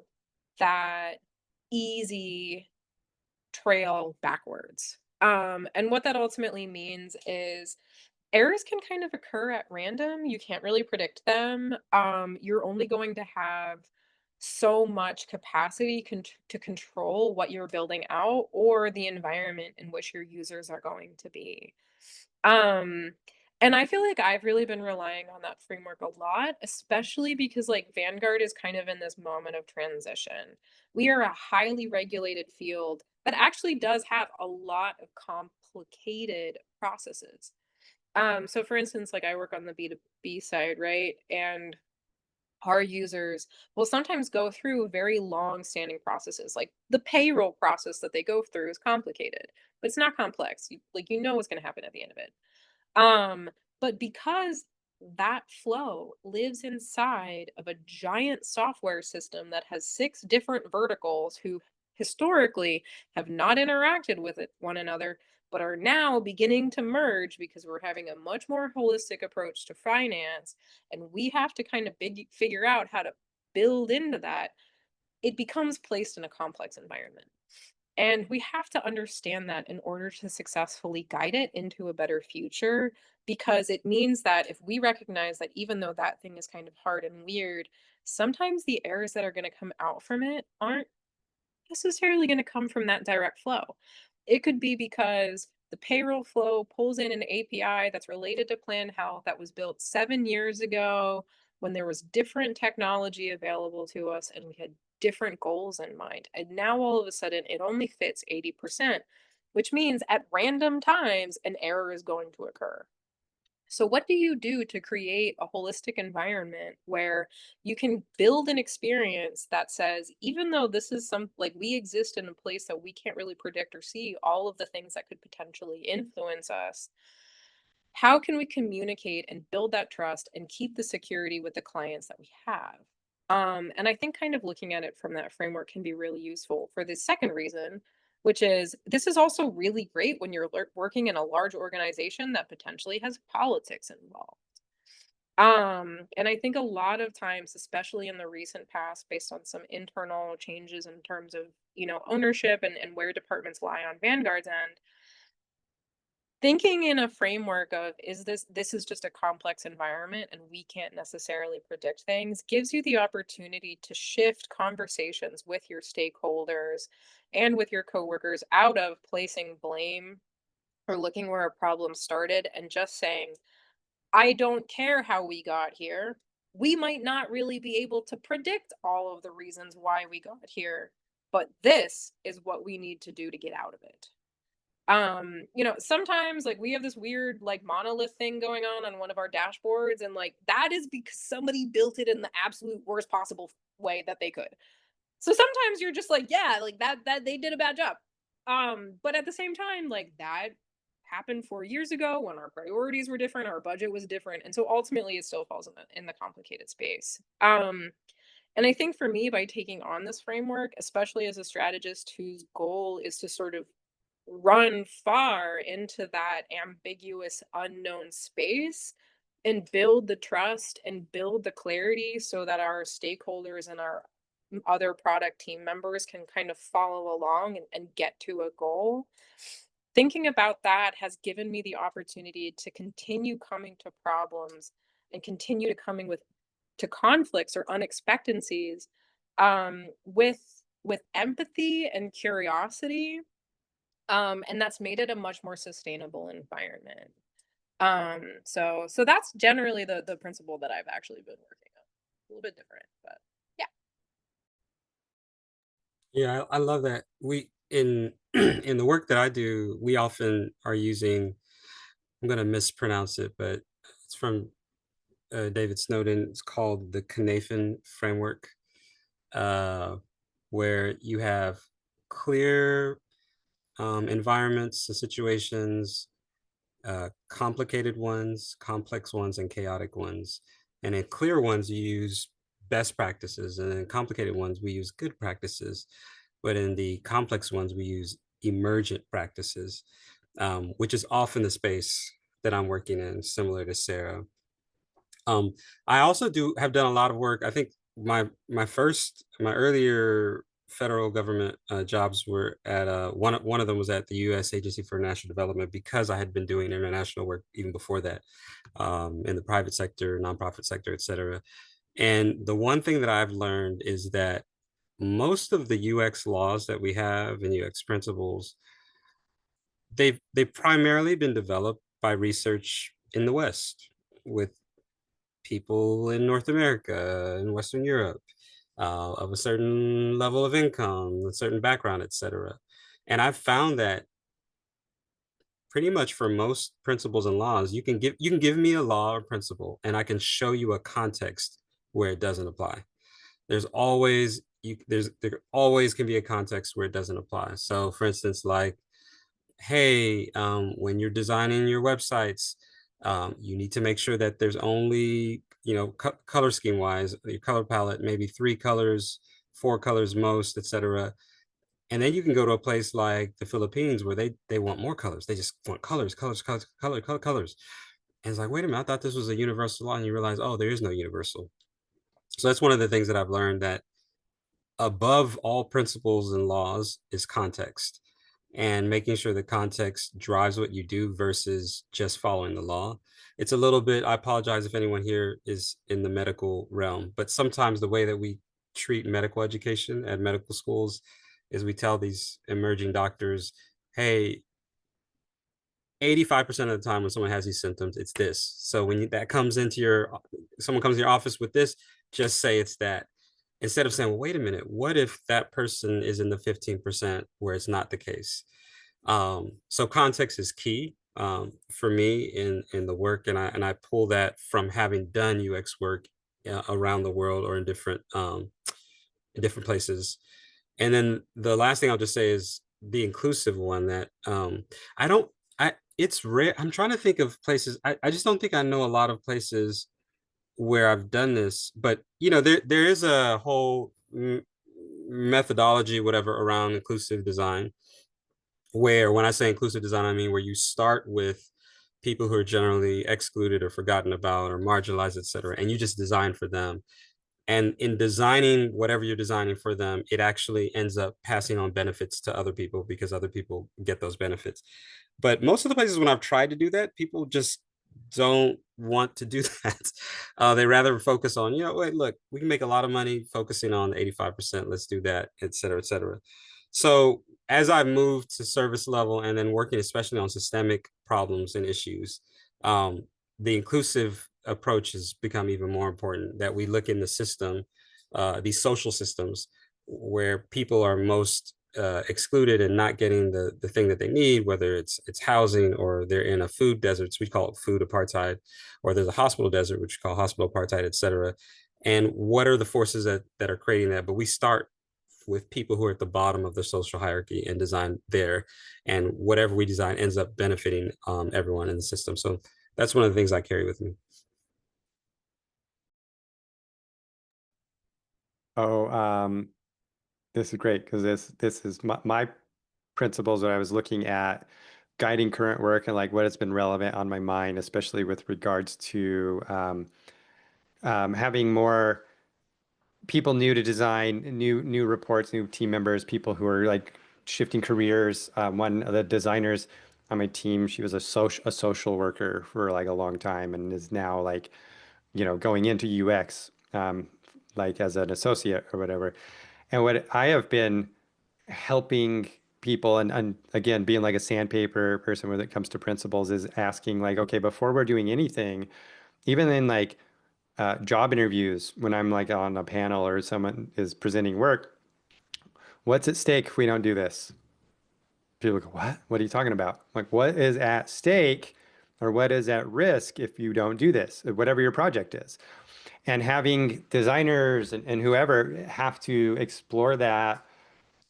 that easy trail backwards. And what that ultimately means is errors can kind of occur at random. You can't really predict them. You're only going to have so much capacity to control what you're building out or the environment in which your users are going to be. Um, and I feel like I've really been relying on that framework a lot, especially because like Vanguard is kind of in this moment of transition. We are a highly regulated field that actually does have a lot of complicated processes. So for instance, like I work on the B2B side, right? And our users will sometimes go through very long standing processes. Like the payroll process that they go through is complicated, but it's not complex. You know what's going to happen at the end of it. But because that flow lives inside of a giant software system that has 6 different verticals who historically have not interacted with one another, but are now beginning to merge because we're having a much more holistic approach to finance, and we have to kind of figure out how to build into that, it becomes placed in a complex environment. And we have to understand that in order to successfully guide it into a better future, because it means that if we recognize that even though that thing is kind of hard and weird, sometimes the errors that are going to come out from it aren't necessarily going to come from that direct flow. It could be because the payroll flow pulls in an API that's related to Plan Health that was built 7 years ago when there was different technology available to us and we had different goals in mind. And now all of a sudden it only fits 80%, which means at random times an error is going to occur. So what do you do to create a holistic environment where you can build an experience that says, even though this is like we exist in a place that we can't really predict or see all of the things that could potentially influence us, how can we communicate and build that trust and keep the security with the clients that we have? And I think kind of looking at it from that framework can be really useful for the second reason, which is this is also really great when you're working in a large organization that potentially has politics involved. And I think a lot of times, especially in the recent past, based on some internal changes in terms of, ownership and where departments lie on Vanguard's end, thinking in a framework of this is just a complex environment and we can't necessarily predict things gives you the opportunity to shift conversations with your stakeholders and with your coworkers out of placing blame or looking where a problem started and just saying, I don't care how we got here. We might not really be able to predict all of the reasons why we got here, but this is what we need to do to get out of it. Sometimes like we have this weird like monolith thing going on one of our dashboards, and like that is because somebody built it in the absolute worst possible way that they could. So sometimes you're just like, yeah, like that they did a bad job. But at the same time, like that happened 4 years ago when our priorities were different, our budget was different, and so ultimately it still falls in the complicated space. And I think for me, by taking on this framework, especially as a strategist whose goal is to sort of run far into that ambiguous unknown space and build the trust and build the clarity so that our stakeholders and our other product team members can kind of follow along and get to a goal. Thinking about that has given me the opportunity to continue coming to problems and continue to coming to conflicts or unexpectancies with empathy and curiosity, and that's made it a much more sustainable environment. So that's generally the principle that I've actually been working on. A little bit different, but yeah. Yeah, I love that. We in in the work that I do, we often are using, I'm going to mispronounce it, but it's from David Snowden. It's called the Cynefin framework, where you have clear environments and situations, complicated ones, complex ones, and chaotic ones. And in clear ones, you use best practices, and in complicated ones, we use good practices. But in the complex ones, we use emergent practices, which is often the space that I'm working in, similar to Sarah. I also have done a lot of work. I think my earlier federal government jobs were at one of them was at the U.S. Agency for National Development, because I had been doing international work even before that, in the private sector, nonprofit sector, et cetera. And the one thing that I've learned is that most of the UX laws that we have and UX principles, they've primarily been developed by research in the West with people in North America and Western Europe, of a certain level of income, a certain background, etc. And I've found that pretty much for most principles and laws, you can give me a law or principle, and I can show you a context where it doesn't apply. There always can be a context where it doesn't apply. So, for instance, like, hey, when you're designing your websites, you need to make sure that there's only, color scheme wise, your color palette, maybe 3 colors, 4 colors most, etc. And then you can go to a place like the Philippines where they want more colors. They just want colors. And it's like, wait a minute, I thought this was a universal law. And you realize, oh, there is no universal. So that's one of the things that I've learned, that above all principles and laws is context, and making sure the context drives what you do versus just following the law. It's a little bit, I apologize if anyone here is in the medical realm, but sometimes the way that we treat medical education at medical schools is we tell these emerging doctors, hey, 85% of the time when someone has these symptoms, it's this. So when someone comes to your office with this, just say it's that. Instead of saying, well, wait a minute, what if that person is in the 15% where it's not the case? So context is key. for me in the work, and I pull that from having done UX work around the world or in different places. And then the last thing I'll just say is the inclusive one that I don't I it's rare. I'm trying to think of places. I just don't think I know a lot of places where I've done this, but you know, there is a whole methodology, whatever, around inclusive design, where when I say inclusive design, I mean where you start with people who are generally excluded or forgotten about or marginalized, et cetera, and you just design for them. And in designing whatever you're designing for them, it actually ends up passing on benefits to other people because other people get those benefits. But most of the places when I've tried to do that, people just don't want to do that. They rather focus on, you know, wait, look, we can make a lot of money focusing on 85%. Let's do that, et cetera, et cetera. So as I moved to service level and then working especially on systemic problems and issues, the inclusive approach has become even more important, that we look in the system, these social systems where people are most excluded and not getting the thing that they need, whether it's housing or they're in a food desert, so we call it food apartheid, or there's a hospital desert, which we call hospital apartheid, et cetera. And what are the forces that are creating that? But we start with people who are at the bottom of the social hierarchy and design there. And whatever we design ends up benefiting everyone in the system. So that's one of the things I carry with me. Oh, this is great because this is my principles that I was looking at guiding current work and like what has been relevant on my mind, especially with regards to having more people new to design, new reports, new team members, people who are like shifting careers. One of the designers on my team, she was a social worker for like a long time and is now like, you know, going into UX, like as an associate or whatever. And what I have been helping people and again, being like a sandpaper person when it comes to principles is asking like, okay, before we're doing anything, even in like job interviews, when I'm like on a panel or someone is presenting work, what's at stake if we don't do this? People go, what? What are you talking about? Like, what is at stake or what is at risk if you don't do this, whatever your project is? And having designers and whoever have to explore that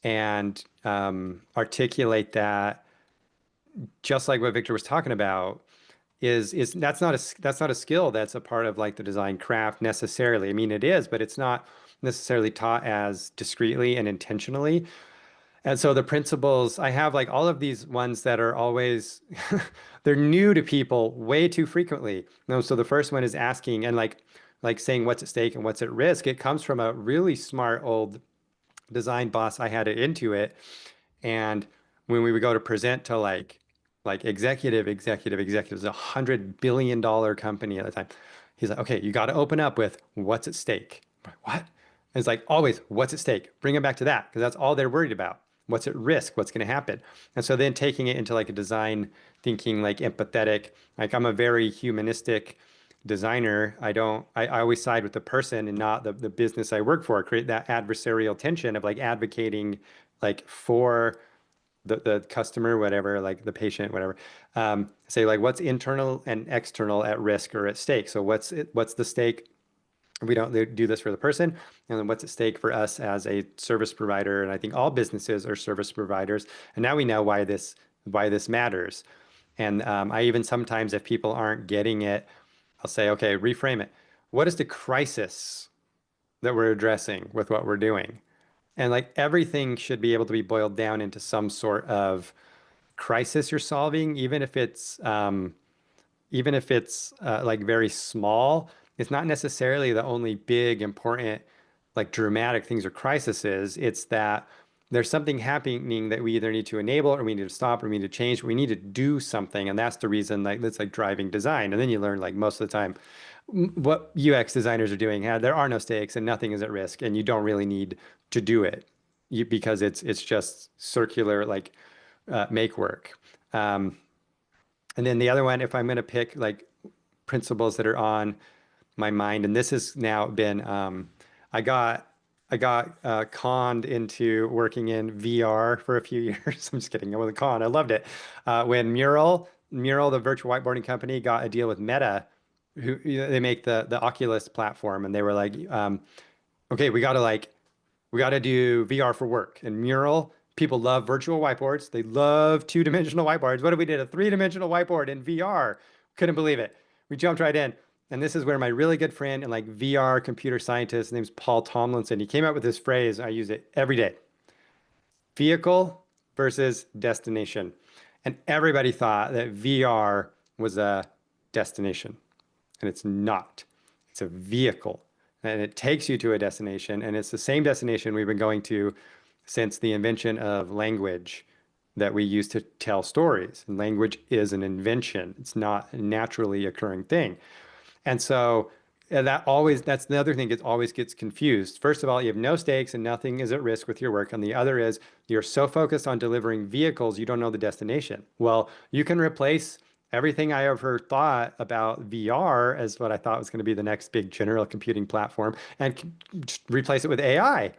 and articulate that, just like what Victor was talking about, is that's not a skill that's a part of like the design craft necessarily. I mean, it is, but it's not necessarily taught as discreetly and intentionally. And so the principles, I have like all of these ones that are always they're new to people way too frequently. No, so the first one is asking and like saying what's at stake and what's at risk. It comes from a really smart old design boss I had it into it. And when we would go to present to like executives, $100 billion company at the time, he's like, okay, you got to open up with what's at stake. I'm like, what? And it's like always, what's at stake? Bring them back to that because that's all they're worried about. What's at risk? What's going to happen? And so then taking it into like a design thinking, like empathetic, like I'm a very humanistic designer. I always side with the person and not the business I work for, create that adversarial tension of like advocating like for the customer, whatever, like the patient, whatever. Say like what's internal and external at risk or at stake. So what's the stake? We don't do this for the person, and then what's at stake for us as a service provider. And I think all businesses are service providers. And now we know why this matters. And I even sometimes, if people aren't getting it, I'll say, okay, reframe it. What is the crisis that we're addressing with what we're doing? And like everything should be able to be boiled down into some sort of crisis you're solving, even if it's like very small. It's not necessarily the only big, important, like dramatic things or crises. It's that there's something happening that we either need to enable or we need to stop or we need to change. We need to do something. And that's the reason like that's like driving design. And then you learn like most of the time what UX designers are doing. There are no stakes and nothing is at risk. And you don't really need to do it because it's just circular like make work. And then the other one, if I'm going to pick like principles that are on my mind, and this has now been, I got conned into working in VR for a few years. I'm just kidding. I wasn't conned. I loved it. When Mural Mural, the virtual whiteboarding company, got a deal with Meta, who they make the Oculus platform, and they were like, okay, we got to do VR for work. And Mural, people love virtual whiteboards. They love two-dimensional whiteboards. What if we did a three-dimensional whiteboard in VR? Couldn't believe it. We jumped right in. And this is where my really good friend and like VR computer scientist, his name's Paul Tomlinson, he came up with this phrase. I use it every day. Vehicle versus destination. And everybody thought that VR was a destination, and it's not. It's a vehicle, and it takes you to a destination, and it's the same destination we've been going to since the invention of language that we use to tell stories. And language is an invention. It's not a naturally occurring thing. And so that's the other thing that always gets confused. First of all, you have no stakes and nothing is at risk with your work. And the other is you're so focused on delivering vehicles, you don't know the destination. Well, you can replace everything I ever thought about VR as what I thought was going to be the next big general computing platform and replace it with AI.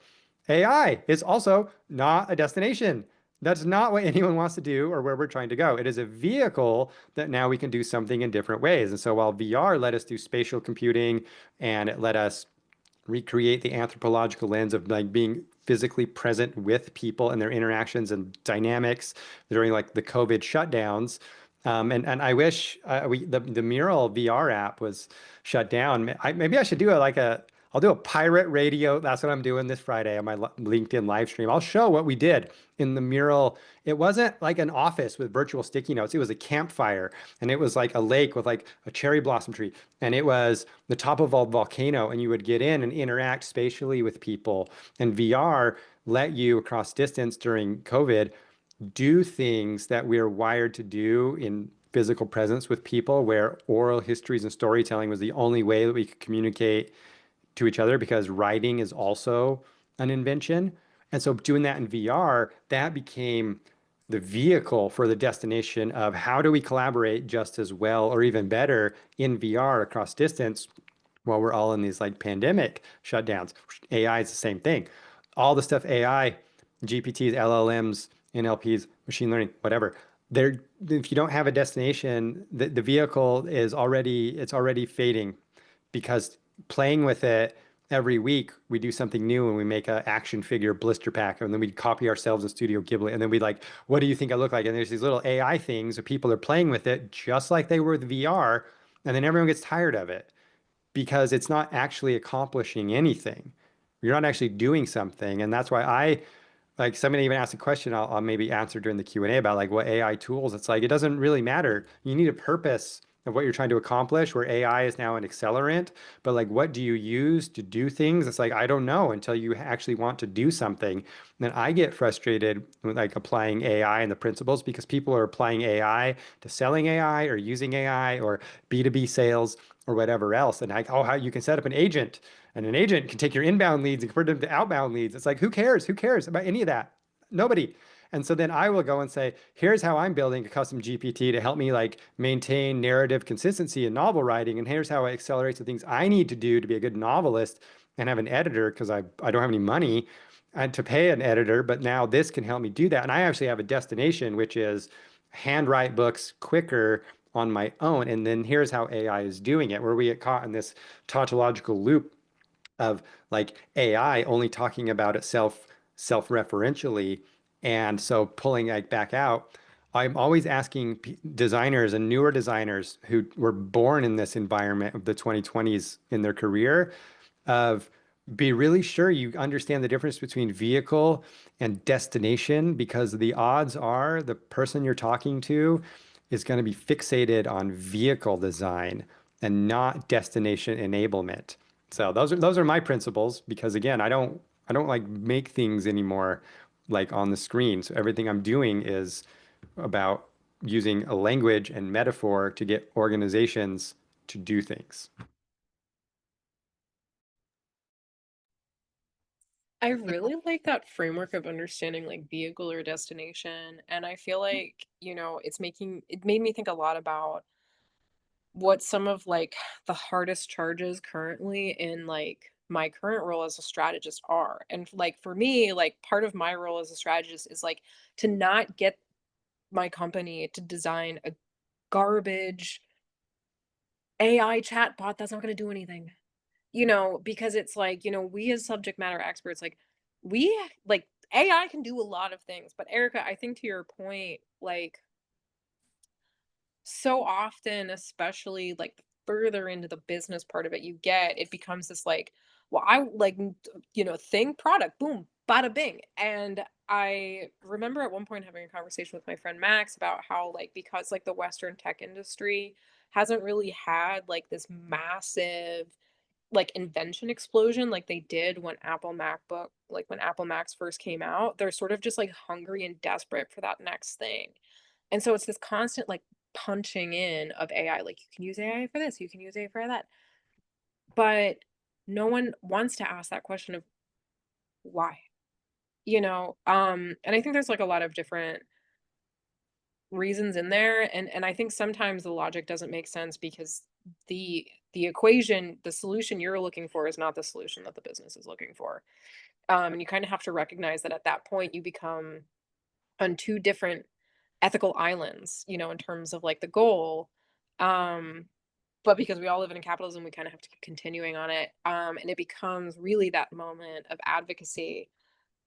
AI is also not a destination. That's not what anyone wants to do or where we're trying to go. It is a vehicle that now we can do something in different ways. And so while VR let us do spatial computing and it let us recreate the anthropological lens of like being physically present with people and their interactions and dynamics during like the COVID shutdowns. And I wish the Mural VR app was shut down. Maybe I should do I'll do a pirate radio. That's what I'm doing this Friday on my LinkedIn live stream. I'll show what we did in the Mural. It wasn't like an office with virtual sticky notes. It was a campfire, and it was like a lake with like a cherry blossom tree, and it was the top of a volcano, and you would get in and interact spatially with people. And VR let you across distance during COVID do things that we're wired to do in physical presence with people, where oral histories and storytelling was the only way that we could communicate to each other, because writing is also an invention. And so doing that in VR, that became the vehicle for the destination of how do we collaborate just as well or even better in VR across distance while we're all in these like pandemic shutdowns. AI is the same thing. All the stuff AI, GPTs, LLMs, NLPs, machine learning, whatever. If you don't have a destination, the vehicle is already fading, because playing with it every week, we do something new and we make an action figure blister pack, and then we copy ourselves in Studio Ghibli, and then we like, what do you think I look like? And there's these little AI things that people are playing with it just like they were with VR, and then everyone gets tired of it because it's not actually accomplishing anything. You're not actually doing something. And that's why like somebody even asked a question I'll maybe answer during the Q&A about like what AI tools. It's like, it doesn't really matter. You need a purpose of what you're trying to accomplish, where AI is now an accelerant, but like, what do you use to do things? It's like, I don't know until you actually want to do something. Then I get frustrated with like applying AI and the principles, because people are applying AI to selling AI or using AI or B2B sales or whatever else. And like, oh, how you can set up an agent, and an agent can take your inbound leads and convert them to outbound leads. It's like, who cares? Who cares about any of that? Nobody. And so then I will go and say, here's how I'm building a custom GPT to help me like maintain narrative consistency in novel writing. And here's how it accelerates the things I need to do to be a good novelist and have an editor, because I don't have any money to pay an editor. But now this can help me do that. And I actually have a destination, which is handwrite books quicker on my own. And then here's how AI is doing it, where we get caught in this tautological loop of like AI only talking about itself self-referentially. And so pulling like back out, I'm always asking designers and newer designers who were born in this environment of the 2020s in their career, of be really sure you understand the difference between vehicle and destination, because the odds are the person you're talking to is going to be fixated on vehicle design and not destination enablement. So those are my principles, because again, I don't like make things anymore like on the screen. So everything I'm doing is about using a language and metaphor to get organizations to do things. I really like that framework of understanding like vehicle or destination. And I feel like, it made me think a lot about what some of like the hardest charges currently in like my current role as a strategist are. And like for me, like part of my role as a strategist is like to not get my company to design a garbage AI chatbot that's not going to do anything, you know, because it's like, you know, we as subject matter experts, like, we like AI can do a lot of things. But Erica, I think to your point, like, so often, especially like the further into the business part of it you get, it becomes this like, well, I like, you know, thing, product, boom, bada bing. And I remember at one point having a conversation with my friend Max about how, like, because like the Western tech industry hasn't really had like this massive like invention explosion like they did when Apple Macs first came out. They're sort of just like hungry and desperate for that next thing. And so it's this constant like punching in of AI, like, you can use AI for this, you can use AI for that. But no one wants to ask that question of why, you know? And I think there's like a lot of different reasons in there. And I think sometimes the logic doesn't make sense because the equation, the solution you're looking for is not the solution that the business is looking for. And you kind of have to recognize that at that point you become on two different ethical islands, you know, in terms of like the goal. Um, but because we all live in capitalism, we kind of have to keep continuing on it. And it becomes really that moment of advocacy.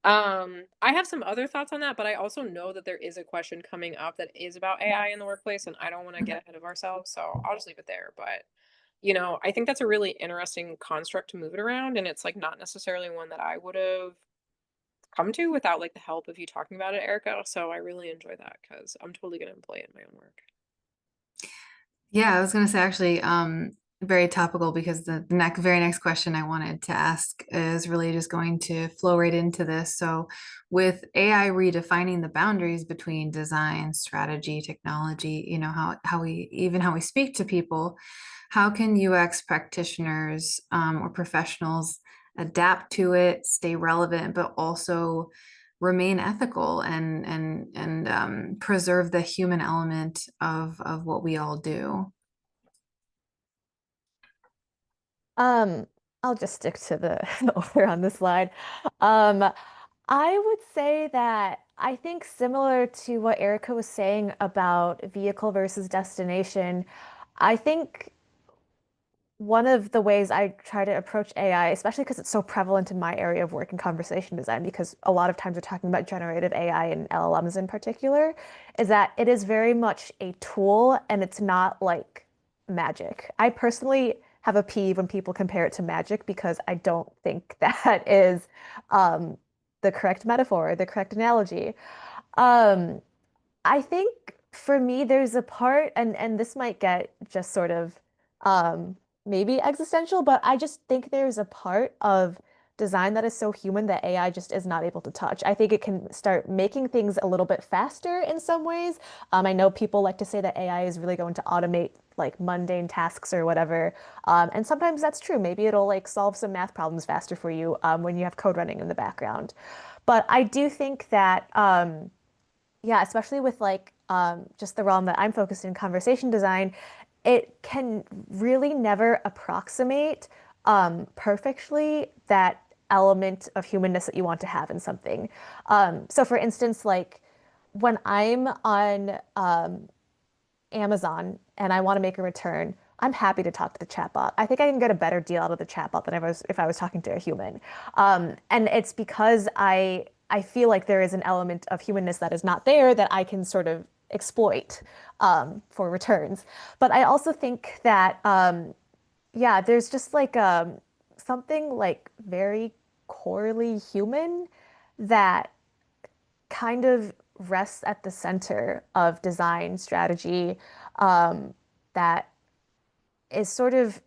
I have some other thoughts on that, but I also know that there is a question coming up that is about AI in the workplace, and I don't want to get ahead of ourselves, so I'll just leave it there. But you know, I think that's a really interesting construct to move it around, and it's like not necessarily one that I would have come to without like the help of you talking about it, Erica. So I really enjoy that because I'm totally going to employ it in my own work. Yeah, I was gonna say actually, very topical because the very next question I wanted to ask is really just going to flow right into this. So with AI redefining the boundaries between design, strategy, technology, you know, how we speak to people, how can UX practitioners or professionals adapt to it, stay relevant, but also remain ethical and preserve the human element of what we all do? Um, I'll just stick to the order on the slide. Um, I would say that I think similar to what Erica was saying about vehicle versus destination, I think one of the ways I try to approach AI, especially because it's so prevalent in my area of work in conversation design, because a lot of times we're talking about generative AI and LLMs in particular, is that it is very much a tool and it's not like magic. I personally have a peeve when people compare it to magic because I don't think that is the correct metaphor, the correct analogy. Um, I think for me, there's a part, and this might get just sort of um, maybe existential, but I just think there's a part of design that is so human that AI just is not able to touch. I think it can start making things a little bit faster in some ways. I know people like to say that AI is really going to automate like mundane tasks or whatever. And sometimes that's true. Maybe it'll like solve some math problems faster for you when you have code running in the background. But I do think that yeah, especially with like just the realm that I'm focused in, conversation design, it can really never approximate perfectly that element of humanness that you want to have in something. So for instance, like when I'm on Amazon and I want to make a return, I'm happy to talk to the chatbot. I think I can get a better deal out of the chatbot than if I was talking to a human. And it's because I feel like there is an element of humanness that is not there that I can sort of exploit for returns. But I also think that yeah, there's just like something like very corely human that kind of rests at the center of design strategy that is sort of,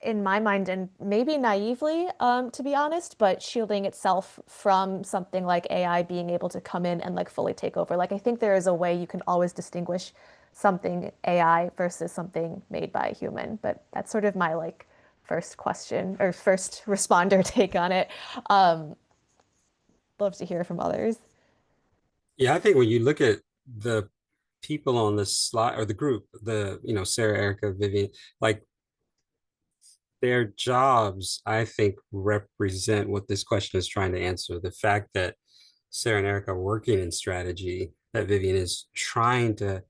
in my mind, and maybe naively, to be honest, but shielding itself from something like AI being able to come in and like fully take over. Like I think there is a way you can always distinguish something AI versus something made by a human, but that's sort of my like first question or first responder take on it. Um, love to hear from others. Yeah, I think when you look at the people on the slide or the group, the, you know, Sarah, Erica, Vivian, like their jobs, I think, represent what this question is trying to answer. The fact that Sarah and Erica are working in strategy, that Vivian is trying to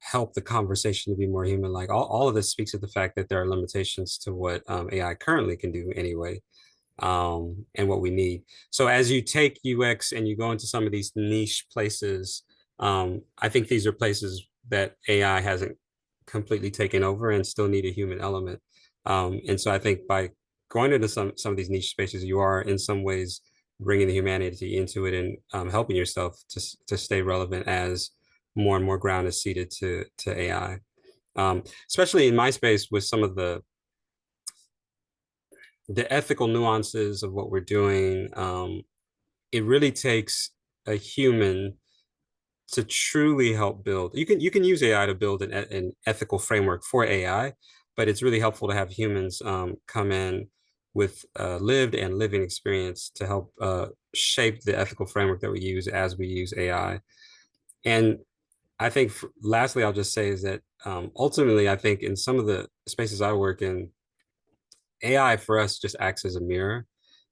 help the conversation to be more human. Like all of this speaks to the fact that there are limitations to what AI currently can do anyway, and what we need. So as you take UX and you go into some of these niche places, I think these are places that AI hasn't completely taken over and still need a human element. And so I think by going into some of these niche spaces, you are in some ways bringing the humanity into it and helping yourself to stay relevant as more and more ground is ceded to AI. Especially in my space with some of the ethical nuances of what we're doing. It really takes a human to truly help build. You can use AI to build an ethical framework for AI, but it's really helpful to have humans come in with lived and living experience to help shape the ethical framework that we use as we use AI. And I think lastly, I'll just say is that ultimately, I think in some of the spaces I work in, AI for us just acts as a mirror.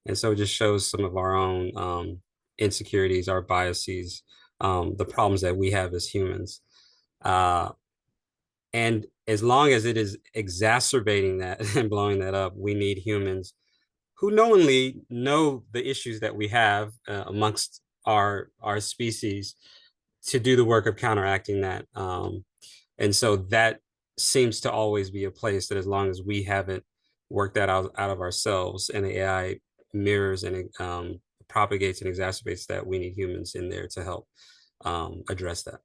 And so it just shows some of our own insecurities, our biases, the problems that we have as humans. And as long as it is exacerbating that and blowing that up, we need humans who knowingly know the issues that we have amongst our species to do the work of counteracting that. And so that seems to always be a place that as long as we haven't worked that out of ourselves and the AI mirrors and propagates and exacerbates that, we need humans in there to help address that.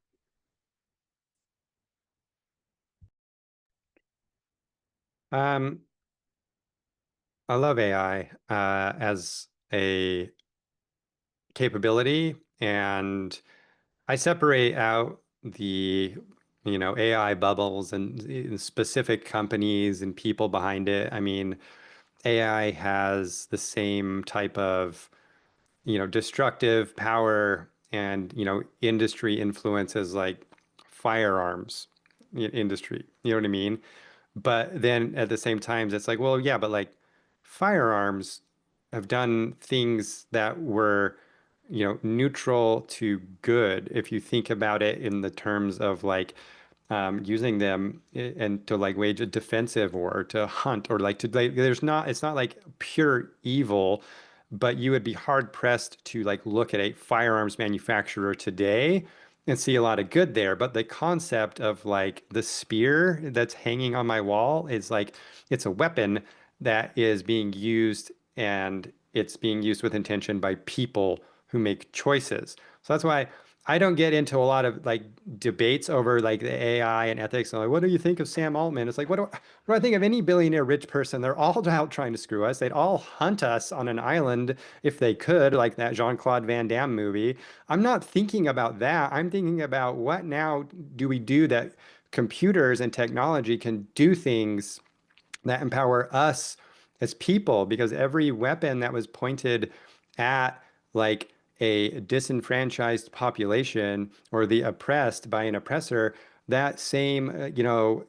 I love AI as a capability, and I separate out the AI bubbles and specific companies and people behind it. I mean, AI has the same type of destructive power and industry influences like firearms industry. You know what I mean? But then at the same time, it's like, well, yeah, but like firearms have done things that were, neutral to good. If you think about it in the terms of like using them and to like wage a defensive war, or to hunt, or like to like, it's not like pure evil, but you would be hard pressed to like look at a firearms manufacturer today and see a lot of good there. But the concept of like the spear that's hanging on my wall is like it's a weapon that is being used, and it's being used with intention by people who make choices. So that's why I don't get into a lot of like debates over like the AI and ethics. And like, what do you think of Sam Altman? It's like, what do I think of any billionaire rich person? They're all out trying to screw us. They'd all hunt us on an island if they could, like that Jean-Claude Van Damme movie. I'm not thinking about that. I'm thinking about what now do we do that computers and technology can do things that empower us as people, because every weapon that was pointed at like a disenfranchised population or the oppressed by an oppressor, that same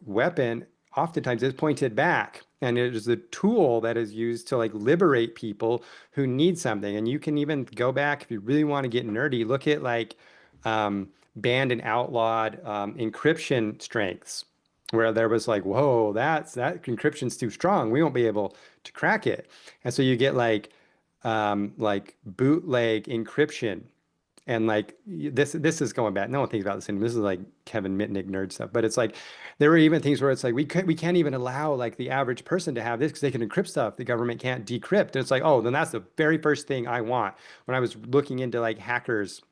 weapon oftentimes is pointed back, and it is a tool that is used to like liberate people who need something. And you can even go back, if you really want to get nerdy, look at like banned and outlawed encryption strengths, where there was like, whoa, that encryption's too strong. We won't be able to crack it. And so you get like bootleg encryption. And like this is going back. No one thinks about this anymore. This is like Kevin Mitnick nerd stuff. But it's like there were even things where it's like we can't even allow like the average person to have this because they can encrypt stuff. The government can't decrypt. And it's like, oh, then that's the very first thing I want. When I was looking into like hackers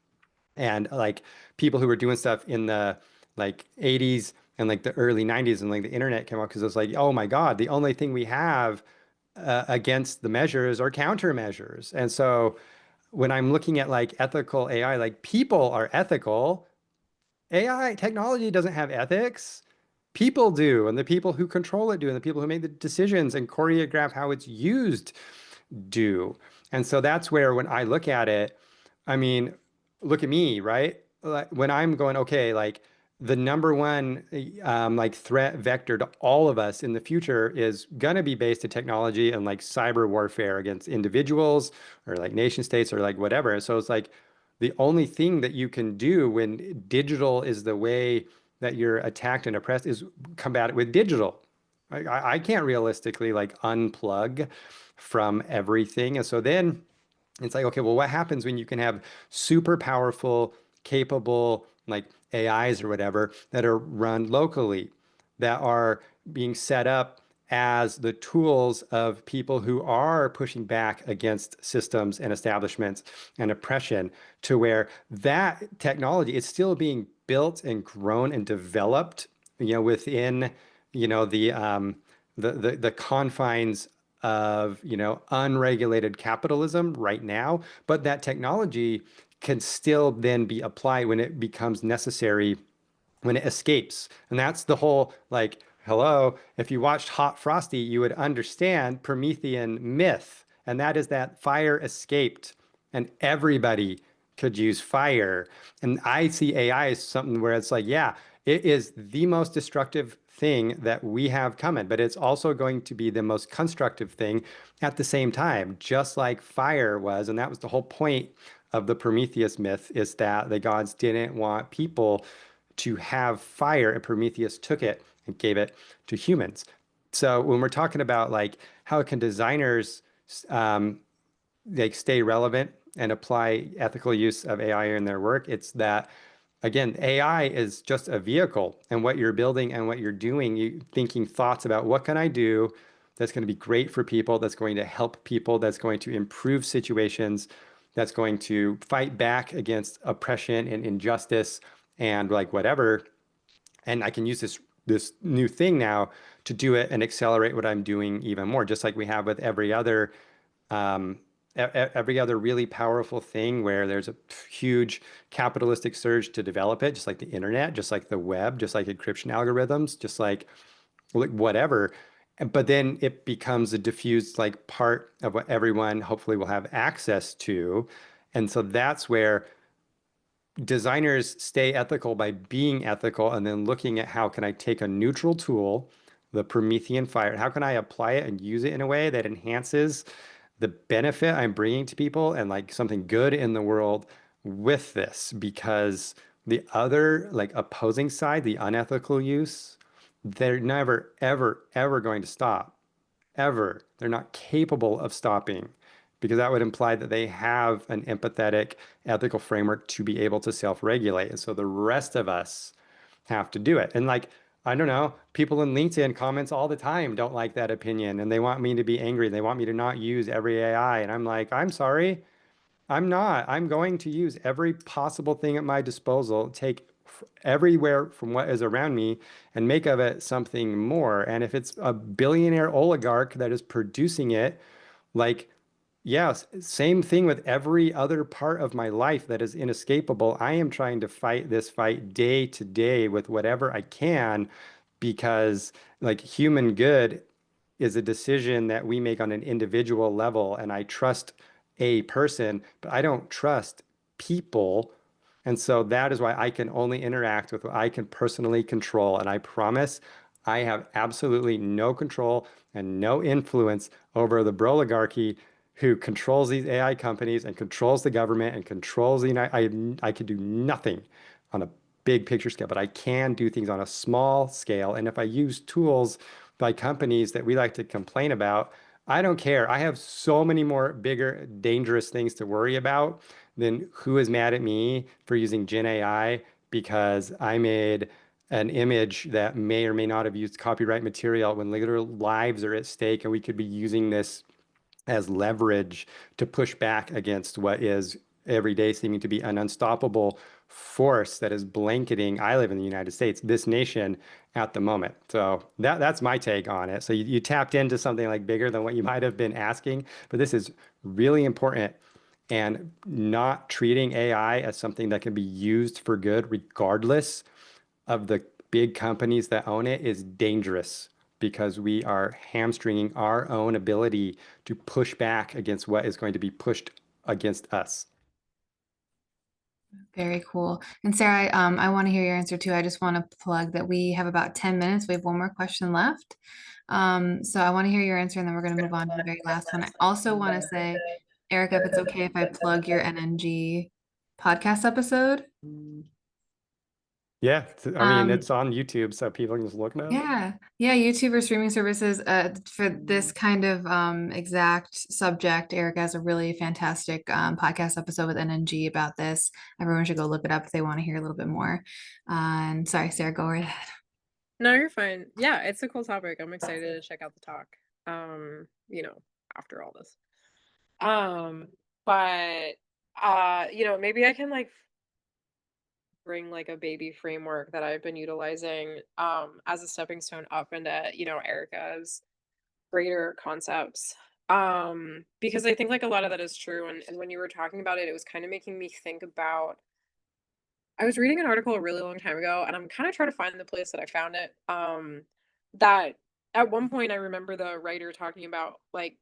and like people who were doing stuff in the like 80s and like the early 90s, and like the internet came out, because it was like, oh my God, the only thing we have against the measures are countermeasures. And so when I'm looking at like ethical AI, like people are ethical. AI technology doesn't have ethics. People do, and the people who control it do, and the people who make the decisions and choreograph how it's used do. And so that's where when I look at it, I mean, look at me, right? Like when I'm going, okay, like the number one like threat vector to all of us in the future is going to be based in technology and like cyber warfare against individuals or like nation states or like whatever. So it's like the only thing that you can do when digital is the way that you're attacked and oppressed is combat it with digital. I can't realistically like unplug from everything. And so then it's like, okay, well, what happens when you can have super powerful, capable, like AIs or whatever that are run locally, that are being set up as the tools of people who are pushing back against systems and establishments and oppression, to where that technology is still being built and grown and developed, within, the confines of, unregulated capitalism right now, but that technology can still then be applied when it becomes necessary, when it escapes. And that's the whole, like, hello, if you watched Hot Frosty, you would understand Promethean myth. And that is that fire escaped and everybody could use fire. And I see AI as something where it's like, yeah, it is the most destructive thing that we have coming, but it's also going to be the most constructive thing at the same time, just like fire was. And that was the whole point of the Prometheus myth, is that the gods didn't want people to have fire, and Prometheus took it and gave it to humans. So when we're talking about like how can designers like stay relevant and apply ethical use of AI in their work, it's that, again, AI is just a vehicle, and what you're building and what you're doing, you thinking thoughts about what can I do that's going to be great for people, that's going to help people, that's going to improve situations, that's going to fight back against oppression and injustice and like whatever. And I can use this new thing now to do it and accelerate what I'm doing even more, just like we have with every other really powerful thing where there's a huge capitalistic surge to develop it, just like the internet, just like the web, just like encryption algorithms, just like whatever. But then it becomes a diffused like part of what everyone hopefully will have access to. And so that's where designers stay ethical by being ethical and then looking at how can I take a neutral tool, the Promethean fire, how can I apply it and use it in a way that enhances the benefit I'm bringing to people and like something good in the world with this, because the other like opposing side, the unethical use, they're never, ever, ever going to stop. Ever. They're not capable of stopping, because that would imply that they have an empathetic, ethical framework to be able to self-regulate. And so the rest of us have to do it. And like, I don't know, people in LinkedIn comments all the time don't like that opinion and they want me to be angry. They want me to not use every AI. And I'm like, I'm sorry, I'm not. I'm going to use every possible thing at my disposal, take everywhere from what is around me and make of it something more. And if it's a billionaire oligarch that is producing it, like, yes, same thing with every other part of my life that is inescapable. I am trying to fight this fight day to day with whatever I can, because like human good is a decision that we make on an individual level. And I trust a person, but I don't trust people. And so that is why I can only interact with what I can personally control. And I promise I have absolutely no control and no influence over the broligarchy who controls these AI companies and controls the government and controls the United. I could do nothing on a big picture scale, but I can do things on a small scale. And if I use tools by companies that we like to complain about, I don't care. I have so many more bigger, dangerous things to worry about than who is mad at me for using Gen AI because I made an image that may or may not have used copyright material, when literal lives are at stake and we could be using this as leverage to push back against what is every day seeming to be an unstoppable force that is blanketing, I live in the United States, this nation at the moment. So that's my take on it. So you tapped into something like bigger than what you might have been asking, but this is really important. And not treating AI as something that can be used for good, regardless of the big companies that own it, is dangerous, because we are hamstringing our own ability to push back against what is going to be pushed against us. Very cool. And Sarah, I want to hear your answer too. I just want to plug that we have about 10 minutes. We have one more question left. So I want to hear your answer and then we're going to move on to the very last one. I also want to say, Erika, if it's okay if I plug your NNG podcast episode. Yeah, I mean, Um, it's on YouTube, so people can just look it up. yeah, yeah, YouTube or streaming services. For this kind of exact subject, Eric has a really fantastic podcast episode with NNG about this. Everyone should go look it up if they want to hear a little bit more. And sorry, Sarah, go right ahead. No, you're fine. Yeah, it's a cool topic. I'm excited to check out the talk. You know, after all this. But maybe I can like bring like a baby framework that I've been utilizing as a stepping stone up into, Erica's greater concepts. Because I think like a lot of that is true. And when you were talking about it, it was kind of making me think about I was reading an article a really long time ago, and I'm kind of trying to find the place that I found it. That at one point I remember the writer talking about like,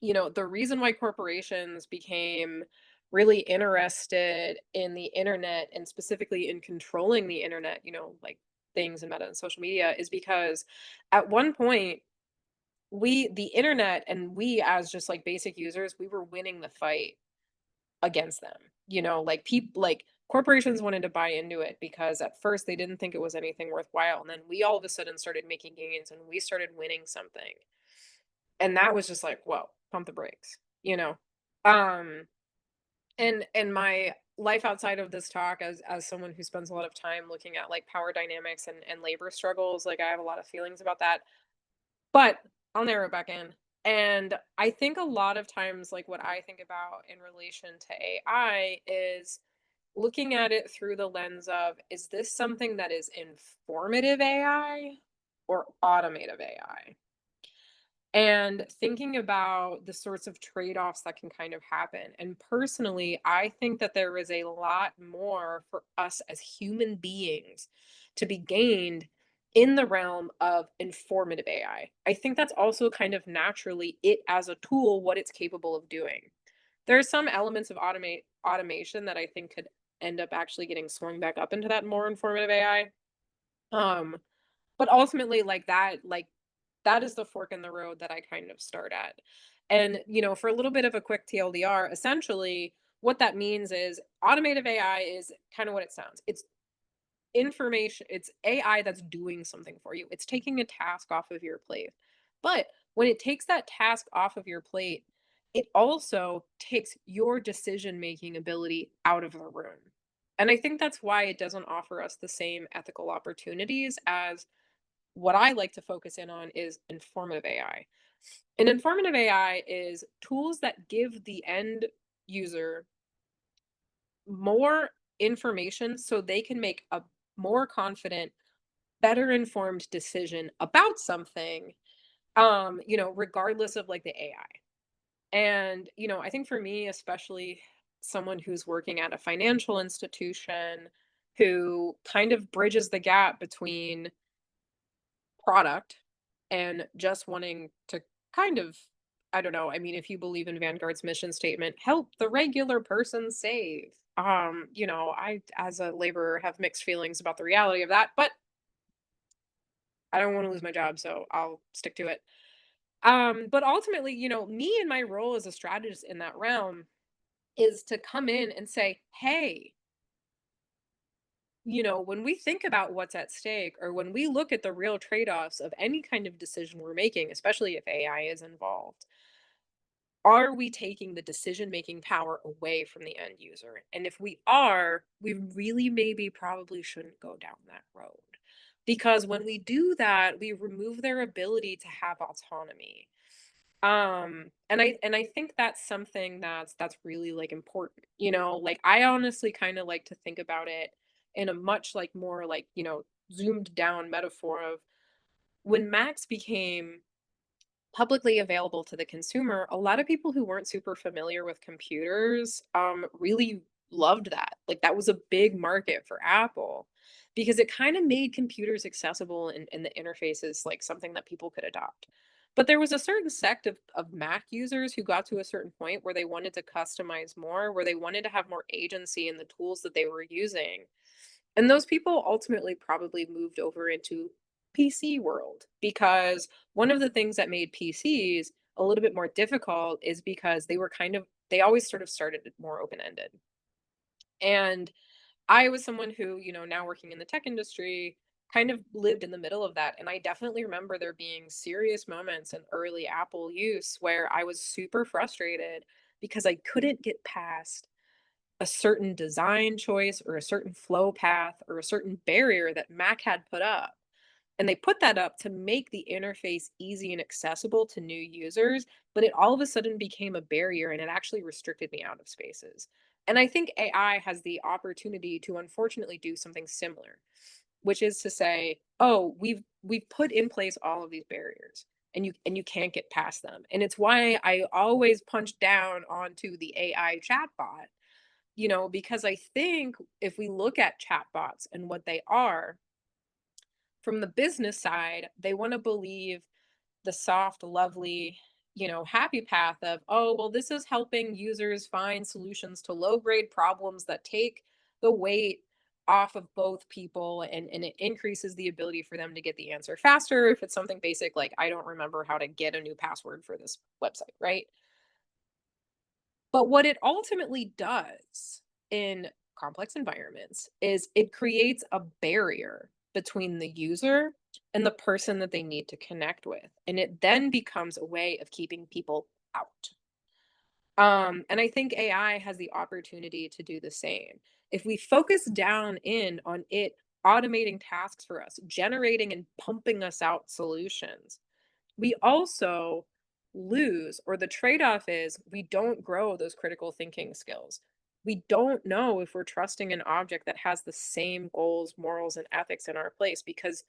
the reason why corporations became really interested in the internet and specifically in controlling the internet, like things and meta and social media is because at one point the internet and we as just like basic users, we were winning the fight against them. Like people like corporations wanted to buy into it because at first they didn't think it was anything worthwhile. And then we all of a sudden started making gains and we started winning something. And that was just like, whoa, pump the brakes, you know? Um, and my life outside of this talk as someone who spends a lot of time looking at like power dynamics and labor struggles, like I have a lot of feelings about that. But I'll narrow it back in. And I think a lot of times, like what I think about in relation to AI is looking at it through the lens of, is this something that is informative AI or automative AI? And thinking about the sorts of trade-offs that can kind of happen. And personally, I think that there is a lot more for us as human beings to be gained in the realm of informative AI. I think that's also kind of naturally it as a tool, what it's capable of doing. There are some elements of automation that I think could end up actually getting swung back up into that more informative AI. Um, but ultimately, that is the fork in the road that I kind of start at. And, for a little bit of a quick TLDR, essentially what that means is automated AI is kind of what it sounds. It's AI that's doing something for you. It's taking a task off of your plate. But when it takes that task off of your plate, it also takes your decision-making ability out of the room. And I think that's why it doesn't offer us the same ethical opportunities as what I like to focus in on is informative AI. And informative AI is tools that give the end user more information so they can make a more confident, better informed decision about something, regardless of like the AI. And, I think for me, especially someone who's working at a financial institution who kind of bridges the gap between product and just wanting to kind of I don't know, I mean, if you believe in Vanguard's mission statement, help the regular person save. I as a laborer have mixed feelings about the reality of that, but I don't want to lose my job, so I'll stick to it. But ultimately, me and my role as a strategist in that realm is to come in and say, hey, when we think about what's at stake or when we look at the real trade-offs of any kind of decision we're making, especially if AI is involved, are we taking the decision-making power away from the end user? And if we are, we really maybe probably shouldn't go down that road. Because when we do that, we remove their ability to have autonomy. And I think that's something that's really like important. Like I honestly kind of like to think about it in a much like more like, zoomed down metaphor of when Macs became publicly available to the consumer, a lot of people who weren't super familiar with computers really loved that. Like that was a big market for Apple because it kind of made computers accessible and the interfaces like something that people could adopt. But there was a certain sect of Mac users who got to a certain point where they wanted to customize more, where they wanted to have more agency in the tools that they were using. And those people ultimately probably moved over into PC world because one of the things that made PCs a little bit more difficult is because they always sort of started more open-ended. And I was someone who, now working in the tech industry, kind of lived in the middle of that. And I definitely remember there being serious moments in early Apple use where I was super frustrated because I couldn't get past a certain design choice or a certain flow path or a certain barrier that Mac had put up. And they put that up to make the interface easy and accessible to new users, but it all of a sudden became a barrier and it actually restricted me out of spaces. And I think AI has the opportunity to unfortunately do something similar, which is to say, oh, we've put in place all of these barriers and you can't get past them. And it's why I always punch down onto the AI chatbot, because I think if we look at chatbots and what they are, from the business side, they want to believe the soft, lovely, happy path of, oh, well, this is helping users find solutions to low grade problems that take the weight off of both people and it increases the ability for them to get the answer faster. If it's something basic, like I don't remember how to get a new password for this website, right? But what it ultimately does in complex environments is it creates a barrier between the user and the person that they need to connect with. And it then becomes a way of keeping people out. And I think AI has the opportunity to do the same. If we focus down in on it automating tasks for us, generating and pumping us out solutions, we also lose, or the trade-off is we don't grow those critical thinking skills. We don't know if we're trusting an object that has the same goals, morals, and ethics in our place because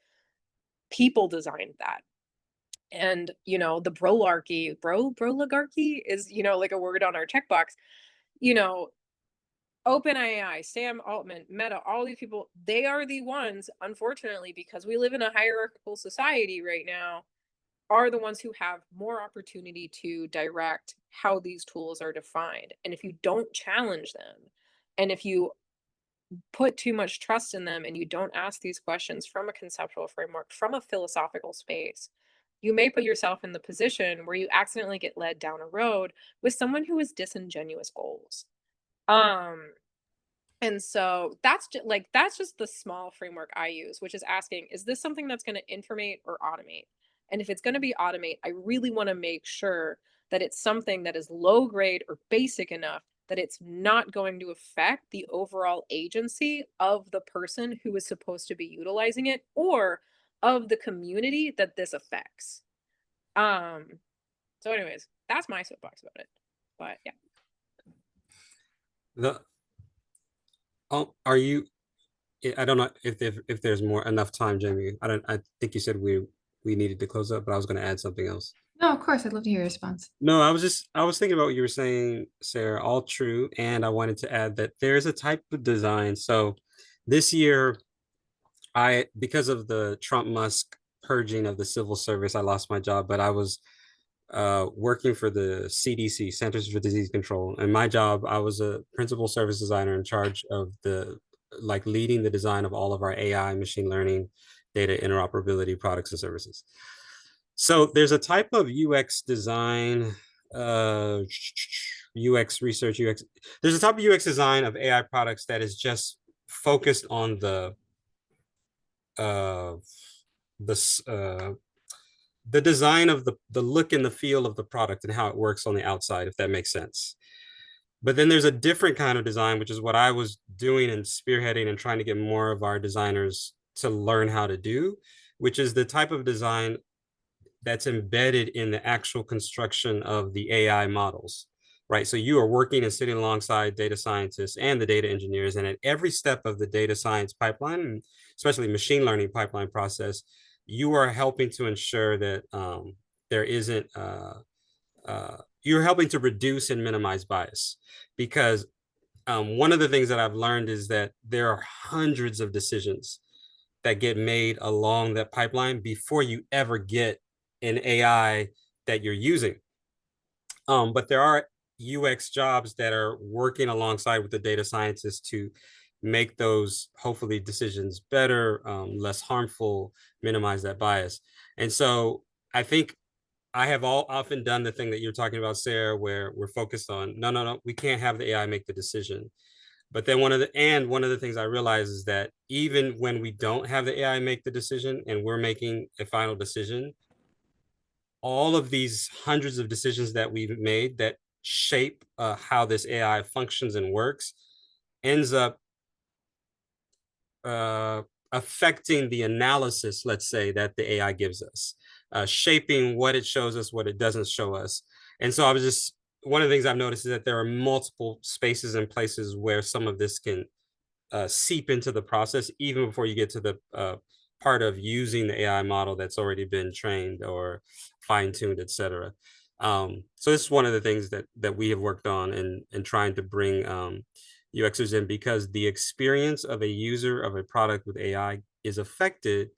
people designed that. And the broligarchy is like a word on our checkbox. you know OpenAI, Sam Altman, Meta, all these people, they are the ones, unfortunately, because we live in a hierarchical society right now, are the ones who have more opportunity to direct how these tools are defined. And if you don't challenge them, and if you put too much trust in them and you don't ask these questions from a conceptual framework, from a philosophical space, you may put yourself in the position where you accidentally get led down a road with someone who has disingenuous goals. And so that's just the small framework I use, which is asking, is this something that's going to informate or automate? And if it's going to be automate, I really want to make sure that it's something that is low grade or basic enough that it's not going to affect the overall agency of the person who is supposed to be utilizing it or of the community that this affects. So anyways, that's my soapbox about it. But yeah. Are you? I don't know if there's more enough time, Jamie. I think you said we needed to close up, but I was going to add something else. No, of course, I'd love to hear your response. No, I was thinking about what you were saying, Sarah. All true, and I wanted to add that there's a type of design. So this year, because of the Trump-Musk purging of the civil service, I lost my job, but I was working for the CDC, Centers for Disease Control. And my job, I was a principal service designer in charge of leading the design of all of our AI, machine learning, data interoperability products and services. So there's a type of UX design, UX research, there's a type of UX design of AI products that is just focused on the design of the look and the feel of the product and how it works on the outside, if that makes sense. But then there's a different kind of design, which is what I was doing and spearheading and trying to get more of our designers to learn how to do, which is the type of design that's embedded in the actual construction of the AI models, right? So you are working and sitting alongside data scientists and the data engineers, and at every step of the data science pipeline, especially machine learning pipeline process, you are helping to ensure that there isn't, you're helping to reduce and minimize bias. Because one of the things that I've learned is that there are hundreds of decisions that get made along that pipeline before you ever get an AI that you're using. But there are UX jobs that are working alongside with the data scientists to make those hopefully decisions better, less harmful, minimize that bias. And so I think I have often done the thing that you're talking about, Sarah, where we're focused on, no, we can't have the AI make the decision. But then one of the things I realize is that even when we don't have the AI make the decision and we're making a final decision, all of these hundreds of decisions that we've made that shape how this AI functions and works ends up affecting the analysis, let's say, that the AI gives us, shaping what it shows us, what it doesn't show us. And so one of the things I've noticed is that there are multiple spaces and places where some of this can seep into the process, even before you get to the part of using the AI model that's already been trained or fine-tuned, et cetera. So this is one of the things that we have worked on in trying to bring UXers in, because the experience of a user of a product with AI is affected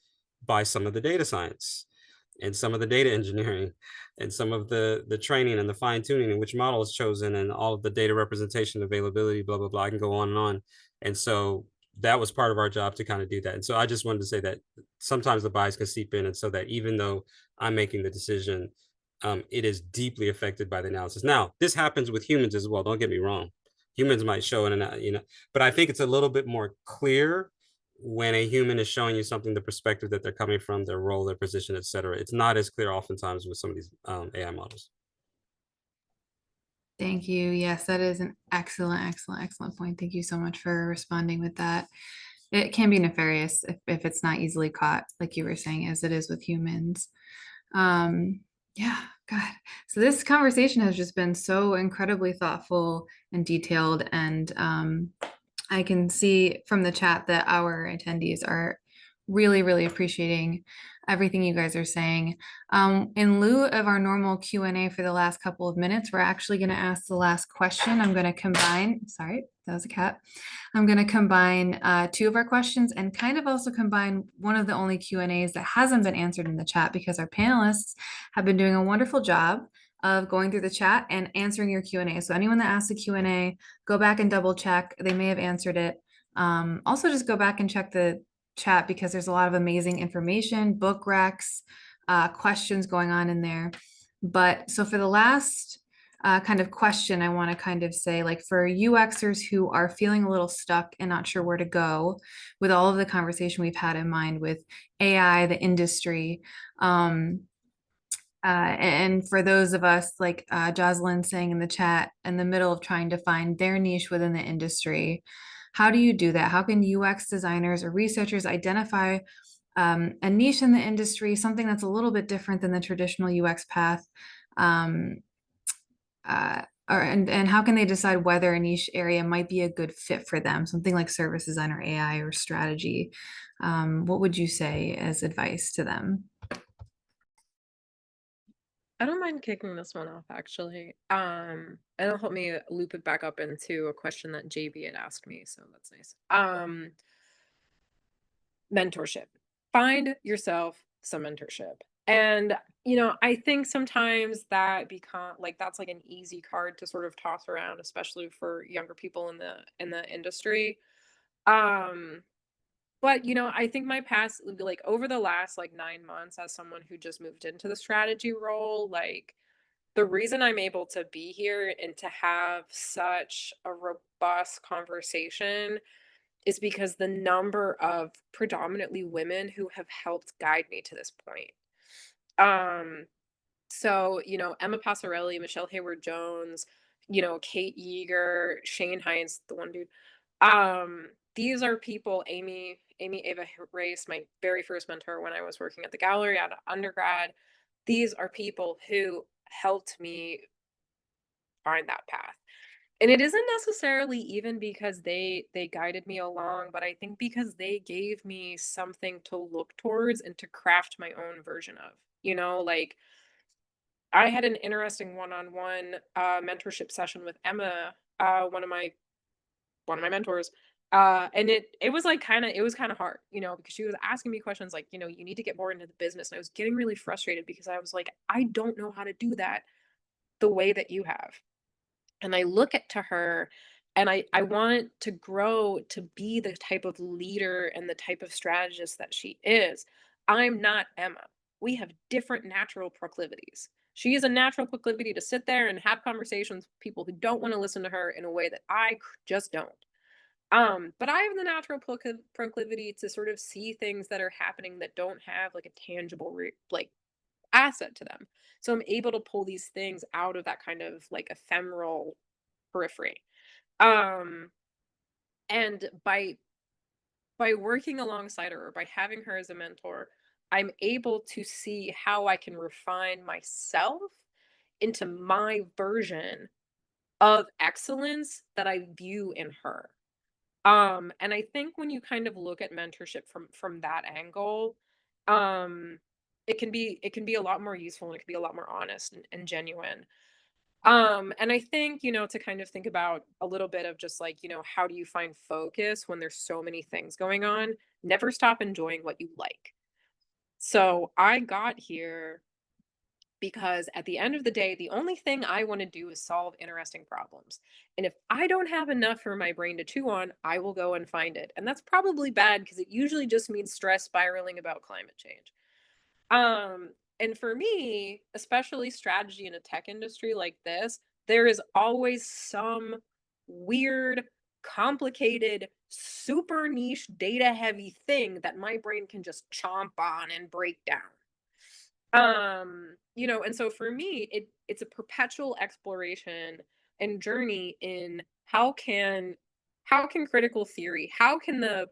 by some of the data science and some of the data engineering and some of the training and the fine tuning and which model is chosen and all of the data representation availability, blah, blah, blah. I can go on and on. And so that was part of our job to kind of do that. And so I just wanted to say that sometimes the bias can seep in. And so that even though I'm making the decision, it is deeply affected by the analysis. Now, this happens with humans as well. Don't get me wrong. Humans might show it, but I think it's a little bit more clear when a human is showing you something, the perspective that they're coming from, their role, their position, et cetera. It's not as clear oftentimes with some of these AI models. Thank you. Yes, that is an excellent point. Thank you so much for responding with that. It can be nefarious if it's not easily caught, like you were saying, as it is with humans. Yeah, God. So this conversation has just been so incredibly thoughtful and detailed. And I can see from the chat that our attendees are really appreciating everything you guys are saying. In lieu of our normal Q&A for the last couple of minutes, we're actually going to ask the last question. I'm going to combine, sorry, that was a cat. I'm going to combine two of our questions and kind of also combine one of the only Q&As that hasn't been answered in the chat, because our panelists have been doing a wonderful job of going through the chat and answering your Q&A. So anyone that asks a Q&A, go back and double check. They may have answered it. Also, just go back and check the chat, because there's a lot of amazing information, book recs, questions going on in there. But so for the last kind of question, I want to kind of say, like, for UXers who are feeling a little stuck and not sure where to go with all of the conversation we've had in mind with AI, the industry, and for those of us, like Jocelyn saying in the chat, in the middle of trying to find their niche within the industry, how do you do that? How can UX designers or researchers identify a niche in the industry, something that's a little bit different than the traditional UX path? And how can they decide whether a niche area might be a good fit for them? Something like service design or AI or strategy. What would you say as advice to them? I don't mind kicking this one off, actually. It'll help me loop it back up into a question that JB had asked me, so that's nice. Mentorship. Find yourself some mentorship. And I think sometimes that that's like an easy card to sort of toss around, especially for younger people in the industry. But I think my past, like over the last 9 months, as someone who just moved into the strategy role, the reason I'm able to be here and to have such a robust conversation is because the number of predominantly women who have helped guide me to this point. So, Emma Passarelli, Michelle Hayward Jones, Kate Yeager, Shane Hines, the one dude. These are people, Amy Ava Race, my very first mentor when I was working at the gallery out of undergrad. These are people who helped me find that path. And it isn't necessarily even because they guided me along, but I think because they gave me something to look towards and to craft my own version of. I had an interesting one-on-one mentorship session with Emma, one of my mentors. And it was it was kind of hard, because she was asking me questions like, you need to get more into the business. And I was getting really frustrated because I was like, I don't know how to do that the way that you have. And I look to her and I want to grow to be the type of leader and the type of strategist that she is. I'm not Emma. We have different natural proclivities. She has a natural proclivity to sit there and have conversations with people who don't want to listen to her in a way that I just don't. But I have the natural proclivity to sort of see things that are happening that don't have like a tangible like asset to them. So I'm able to pull these things out of that kind of like ephemeral periphery. Um, and by working alongside her or by having her as a mentor, I'm able to see how I can refine myself into my version of excellence that I view in her. And I think when you kind of look at mentorship from that angle, um, it can be a lot more useful and it can be a lot more honest and genuine. And I think, to kind of think about a little bit of just like, how do you find focus when there's so many things going on? Never stop enjoying what you like. So I got here because at the end of the day, the only thing I want to do is solve interesting problems. And if I don't have enough for my brain to chew on, I will go and find it. And that's probably bad because it usually just means stress spiraling about climate change. And for me, especially strategy in a tech industry like this, there is always some weird, complicated, super niche data heavy thing that my brain can just chomp on and break down. And so for me, it's a perpetual exploration and journey in how can critical theory, how can the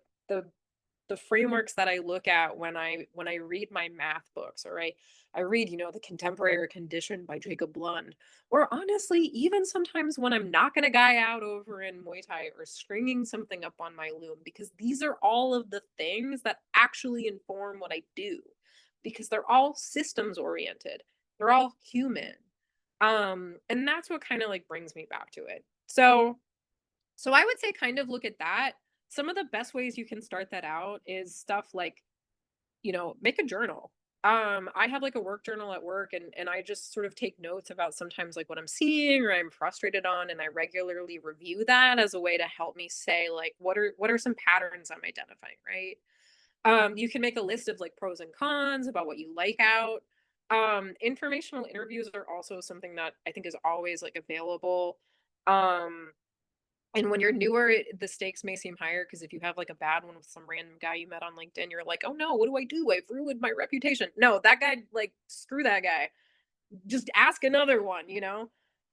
the frameworks that I look at when I read my math books, or I read, The Contemporary Condition by Jacob Lund, or honestly, even sometimes when I'm knocking a guy out over in Muay Thai or stringing something up on my loom, because these are all of the things that actually inform what I do, because they're all systems oriented, they're all human. And that's what kind of like brings me back to it. So I would say kind of look at that. Some of the best ways you can start that out is stuff like, make a journal. I have like a work journal at work, and I just sort of take notes about sometimes like what I'm seeing or I'm frustrated on, and I regularly review that as a way to help me say like what are some patterns I'm identifying, right? You can make a list of like pros and cons about what you like out. Informational interviews are also something that I think is always like available. Um, and when you're newer, the stakes may seem higher because if you have like a bad one with some random guy you met on LinkedIn, you're like, oh no, what do I do? I've ruined my reputation. No, that guy, like, screw that guy. Just ask another one.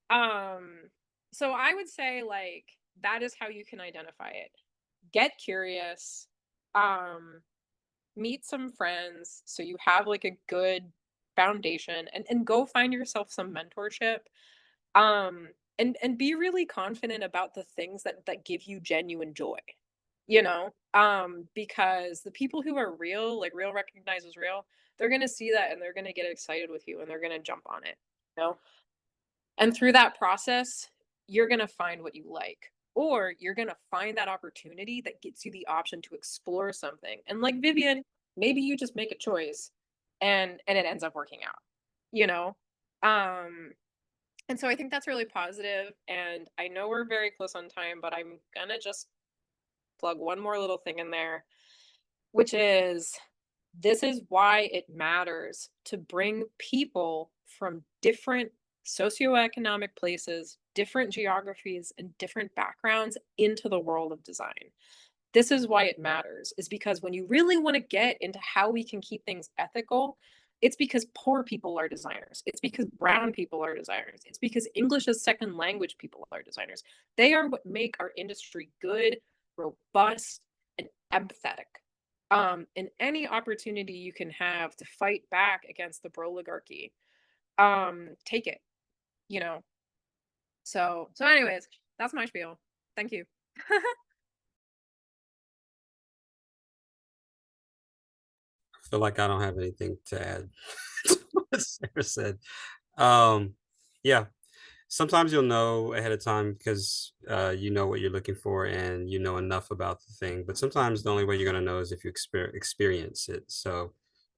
Um, so I would say like that is how you can identify it. Get curious. Um, Meet some friends so you have like a good foundation, and go find yourself some mentorship. um and be really confident about the things that give you genuine joy, because the people who are real, like real recognizes real, they're going to see that and they're going to get excited with you and they're going to jump on it, you know and through that process, you're going to find what you like, or you're going to find that opportunity that gets you the option to explore something. And like Vivian, maybe you just make a choice and it ends up working out, you know? Um, and so I think that's really positive. And I know we're very close on time, but I'm gonna just plug one more little thing in there, which is this is why it matters to bring people from different socioeconomic places, different geographies, and different backgrounds into the world of design. This is why it matters, is because when you really want to get into how we can keep things ethical, it's because poor people are designers. It's because brown people are designers. It's because English as second language people are designers. They are what make our industry good, robust, and empathetic. And any opportunity you can have to fight back against the broligarchy, take it, you know. So anyways, that's my spiel. Thank you. I feel like I don't have anything to add to what Sarah said. Um, yeah, sometimes you'll know ahead of time because you know what you're looking for and you know enough about the thing. But sometimes the only way you're going to know is if you experience it. So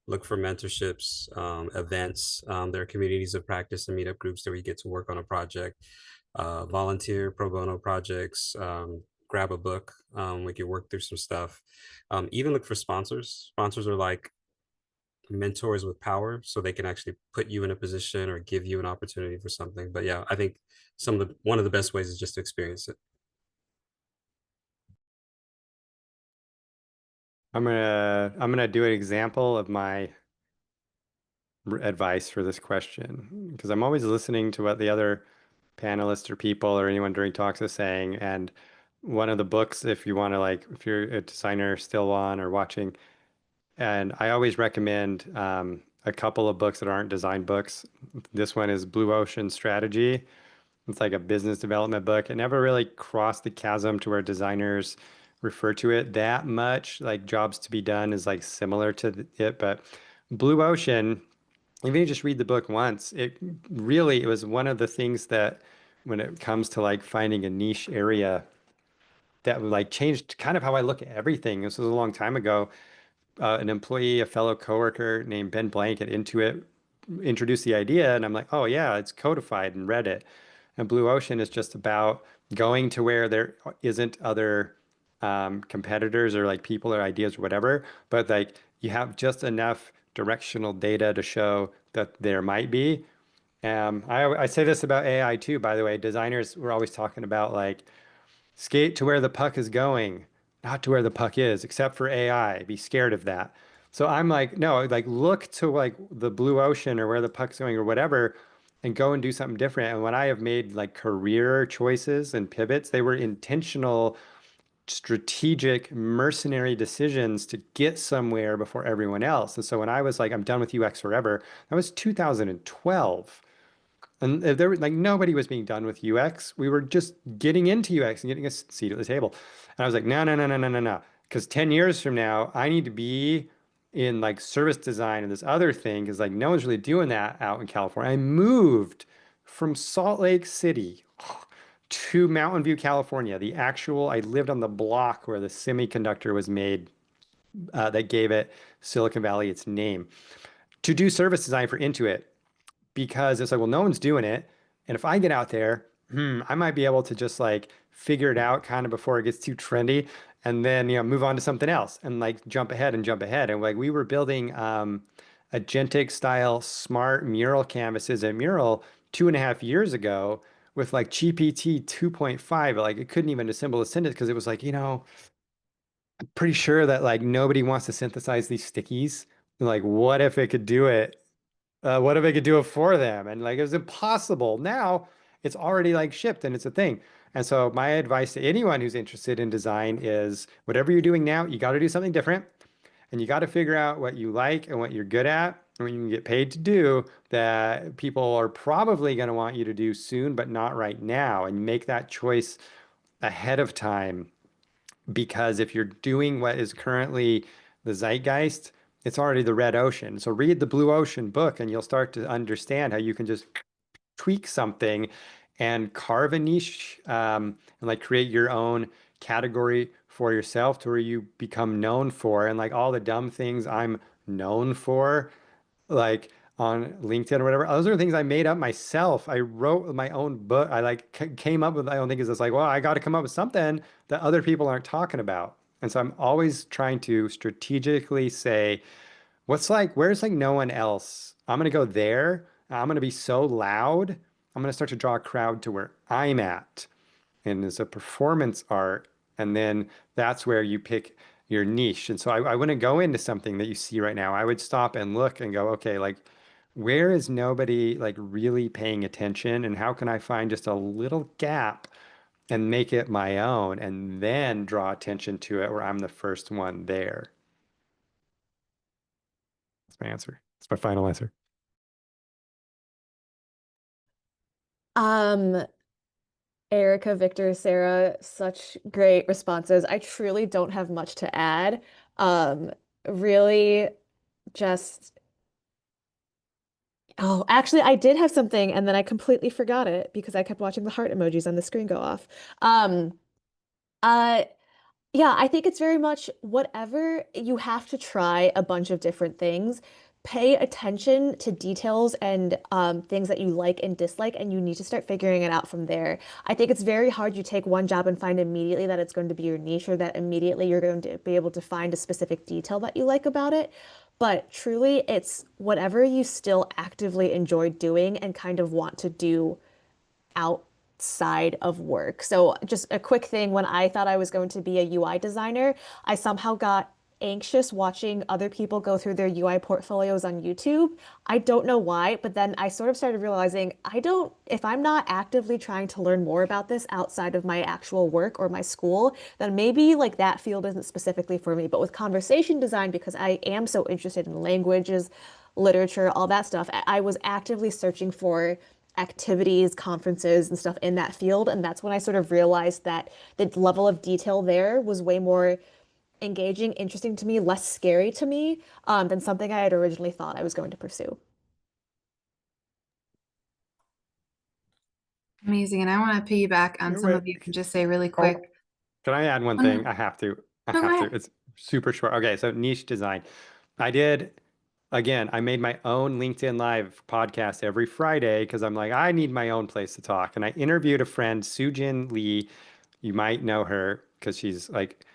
look for mentorships, events. There are communities of practice and meetup groups where you get to work on a project, volunteer pro bono projects, grab a book. We can work through some stuff. Even look for sponsors. Sponsors are like mentors with power, so they can actually put you in a position or give you an opportunity for something. But yeah, I think one of the best ways is just to experience it. I'm gonna do an example of my advice for this question because I'm always listening to what the other panelists or people or anyone during talks is saying. And one of the books, if you want to like, if you're a designer still on or watching, and I always recommend a couple of books that aren't design books. This one is Blue Ocean Strategy. It's like a business development book. It never really crossed the chasm to where designers refer to it that much. Like Jobs to be Done is like similar to it, but Blue Ocean, even if you just read the book once, it was one of the things that when it comes to like finding a niche area that like changed kind of how I look at everything. This was a long time ago. An employee, a fellow coworker named Ben Blank at Intuit introduced the idea, and I'm like, oh yeah, it's codified and read it. And Blue Ocean is just about going to where there isn't other competitors or like people or ideas or whatever, but like you have just enough directional data to show that there might be. I say this about AI too, by the way. Designers were always talking about like skate to where the puck is going, not to where the puck is, except for AI. Be scared of that. So I'm like, no, like look to like the blue ocean or where the puck's going or whatever, and go and do something different. And when I have made like career choices and pivots, they were intentional, strategic, mercenary decisions to get somewhere before everyone else. And so when I was like, I'm done with UX forever, that was 2012. And there was like nobody was being done with UX. We were just getting into UX and getting a seat at the table. And I was like, no, no, no, no, no, no, no. Because 10 years from now, I need to be in like service design and this other thing because like no one's really doing that out in California. I moved from Salt Lake City to Mountain View, California. I lived on the block where the semiconductor was made that gave it Silicon Valley its name to do service design for Intuit because it's like, well, no one's doing it. And if I get out there, I might be able to just like figure it out kind of before it gets too trendy and then, move on to something else and like jump ahead and jump ahead. And like we were building agentic style smart mural canvases at Mural 2.5 years ago with like GPT 2.5. Like it couldn't even assemble a sentence because it was like, I'm pretty sure that like nobody wants to synthesize these stickies. Like, what if it could do it? What if I could do it for them? And like it was impossible. Now it's already like shipped and it's a thing. And so my advice to anyone who's interested in design is whatever you're doing now, you got to do something different and you got to figure out what you like and what you're good at and what you can get paid to do that people are probably going to want you to do soon, but not right now. And make that choice ahead of time because if you're doing what is currently the zeitgeist, it's already the red ocean. So read the blue ocean book and you'll start to understand how you can just tweak something and carve a niche and like create your own category for yourself to where you become known for. And like all the dumb things I'm known for, like on LinkedIn or whatever. Those are things I made up myself. I wrote my own book. I like came up with my own thing. Is it's like, well, I got to come up with something that other people aren't talking about. And so I'm always trying to strategically say, where's like no one else? I'm gonna go there. I'm gonna be so loud. I'm gonna start to draw a crowd to where I'm at. And it's a performance art. And then that's where you pick your niche. And so I wouldn't go into something that you see right now. I would stop and look and go, okay, like where is nobody like really paying attention? And how can I find just a little gap and make it my own and then draw attention to it where I'm the first one there? That's my answer. That's my final answer. Um, Erica, Victor, Sarah, such great responses. I truly don't have much to add. Really just, oh, actually, I did have something and then I completely forgot it because I kept watching the heart emojis on the screen go off. Um, uh, yeah, I think it's very much whatever you have to try a bunch of different things. Pay attention to details and things that you like and dislike, and you need to start figuring it out from there. I think it's very hard. You take one job and find immediately that it's going to be your niche or that immediately you're going to be able to find a specific detail that you like about it. But truly, it's whatever you still actively enjoy doing and kind of want to do outside of work. So just a quick thing, when I thought I was going to be a UI designer, I somehow got anxious watching other people go through their UI portfolios on YouTube. I don't know why, but then I sort of started realizing if I'm not actively trying to learn more about this outside of my actual work or my school, then maybe like that field isn't specifically for me. But with conversation design, because I am so interested in languages, literature, all that stuff, I was actively searching for activities, conferences, and stuff in that field. And that's when I sort of realized that the level of detail there was way more engaging, interesting to me, less scary to me, than something I had originally thought I was going to pursue. Amazing. And I want to piggyback on some of you and just say really quick. Can I add one Oh, no. thing? I have to. No, go ahead. It's super short. Okay, so niche design. I did, again, I made my own LinkedIn Live podcast every Friday because I'm like, I need my own place to talk. And I interviewed a friend, Sujin Lee. You might know her because she's like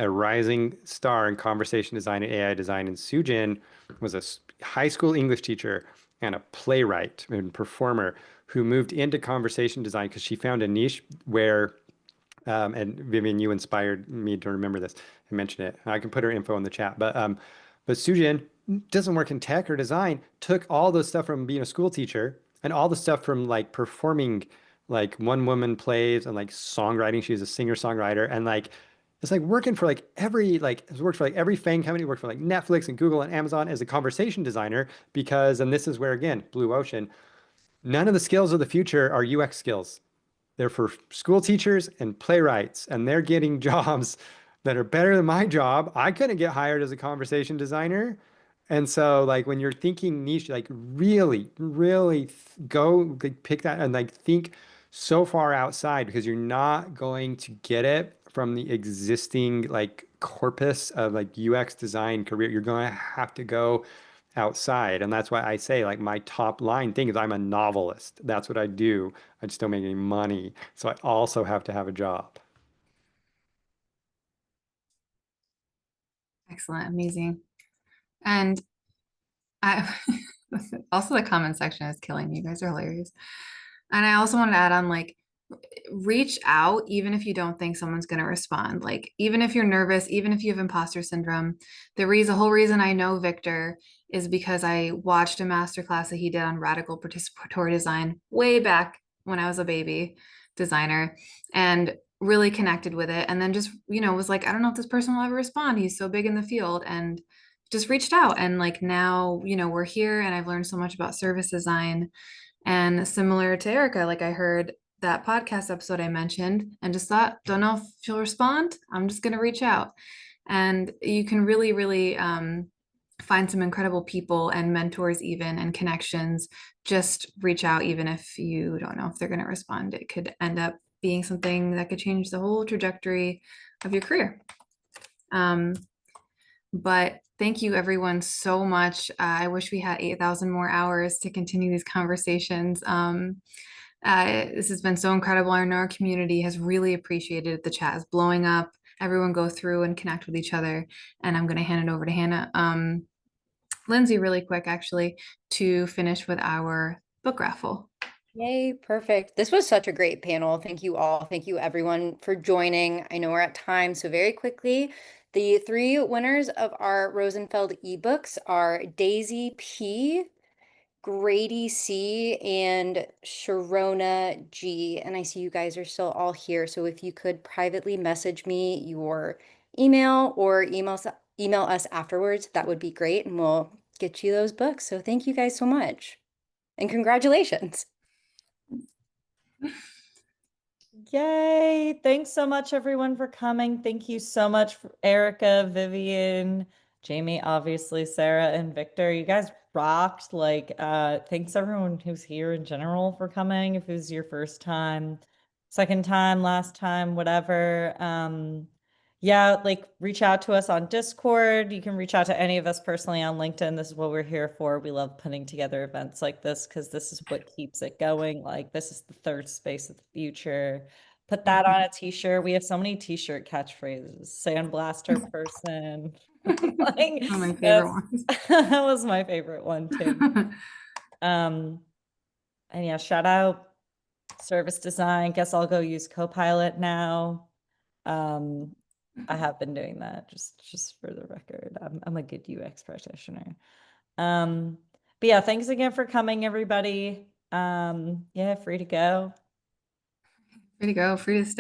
a rising star in conversation design and AI design. And Sujin was a high school English teacher and a playwright and performer who moved into conversation design because she found a niche where and Vivian, you inspired me to remember this and mention it. I can put her info in the chat. But Sujin doesn't work in tech or design, took all the stuff from being a school teacher and all the stuff from like performing like one woman plays and like songwriting. She's a singer-songwriter and like it's like working for like has worked for like every FANG company, worked for like Netflix and Google and Amazon as a conversation designer because, and this is where again, blue ocean, none of the skills of the future are UX skills. They're for school teachers and playwrights, and they're getting jobs that are better than my job. I couldn't get hired as a conversation designer. And so, like, when you're thinking niche, like, really go like, pick that and like think so far outside because you're not going to get it from the existing like corpus of like UX design career. You're going to have to go outside. And that's why I say, like, my top line thing is I'm a novelist. That's what I do. I just don't make any money. So I also have to have a job. Excellent. Amazing. And I also the comment section is killing me. You guys are hilarious. And I also wanted to add on like reach out even if you don't think someone's going to respond. Like even if you're nervous, even if you have imposter syndrome, whole reason I know Victor is because I watched a masterclass that he did on radical participatory design way back when I was a baby designer and really connected with it. And then just, was like, I don't know if this person will ever respond. He's so big in the field and just reached out. And like now, we're here and I've learned so much about service design. And similar to Erika, like I heard that podcast episode I mentioned and just thought, don't know if she'll respond. I'm just going to reach out. And you can really, really find some incredible people and mentors even and connections. Just reach out, even if you don't know if they're going to respond. It could end up being something that could change the whole trajectory of your career. But thank you everyone so much. I wish we had 8,000 more hours to continue these conversations. This has been so incredible. I know our community has really appreciated it. The chat is blowing up. Everyone go through and connect with each other. And I'm going to hand it over to Hannah. Lindsay, really quick, actually, to finish with our book raffle. Yay, perfect. This was such a great panel. Thank you all. Thank you everyone for joining. I know we're at time, so very quickly, the 3 winners of our Rosenfeld ebooks are Daisy P, Grady C, and Sharona G. And I see you guys are still all here. So if you could privately message me your email or email us afterwards, that would be great. And we'll get you those books. So thank you guys so much. And congratulations. Yay. Thanks so much, everyone, for coming. Thank you so much, Erika, Vivian, Jamie, obviously, Sarah, and Victor. You guys rocked. Like, thanks everyone who's here in general for coming. If it was your first time, second time, last time, whatever. Yeah, like reach out to us on Discord. You can reach out to any of us personally on LinkedIn. This is what we're here for. We love putting together events like this because this is what keeps it going. Like this is the third space of the future. Put that on a t-shirt. We have so many t-shirt catchphrases. Sandblaster person. Like, One of my favorite ones. That was my favorite one too. And yeah, shout out service design. Guess I'll go use Copilot now. I have been doing that, just for the record. I'm a good UX practitioner. But yeah, thanks again for coming, everybody. Yeah, free to go. Free to go, free to stay.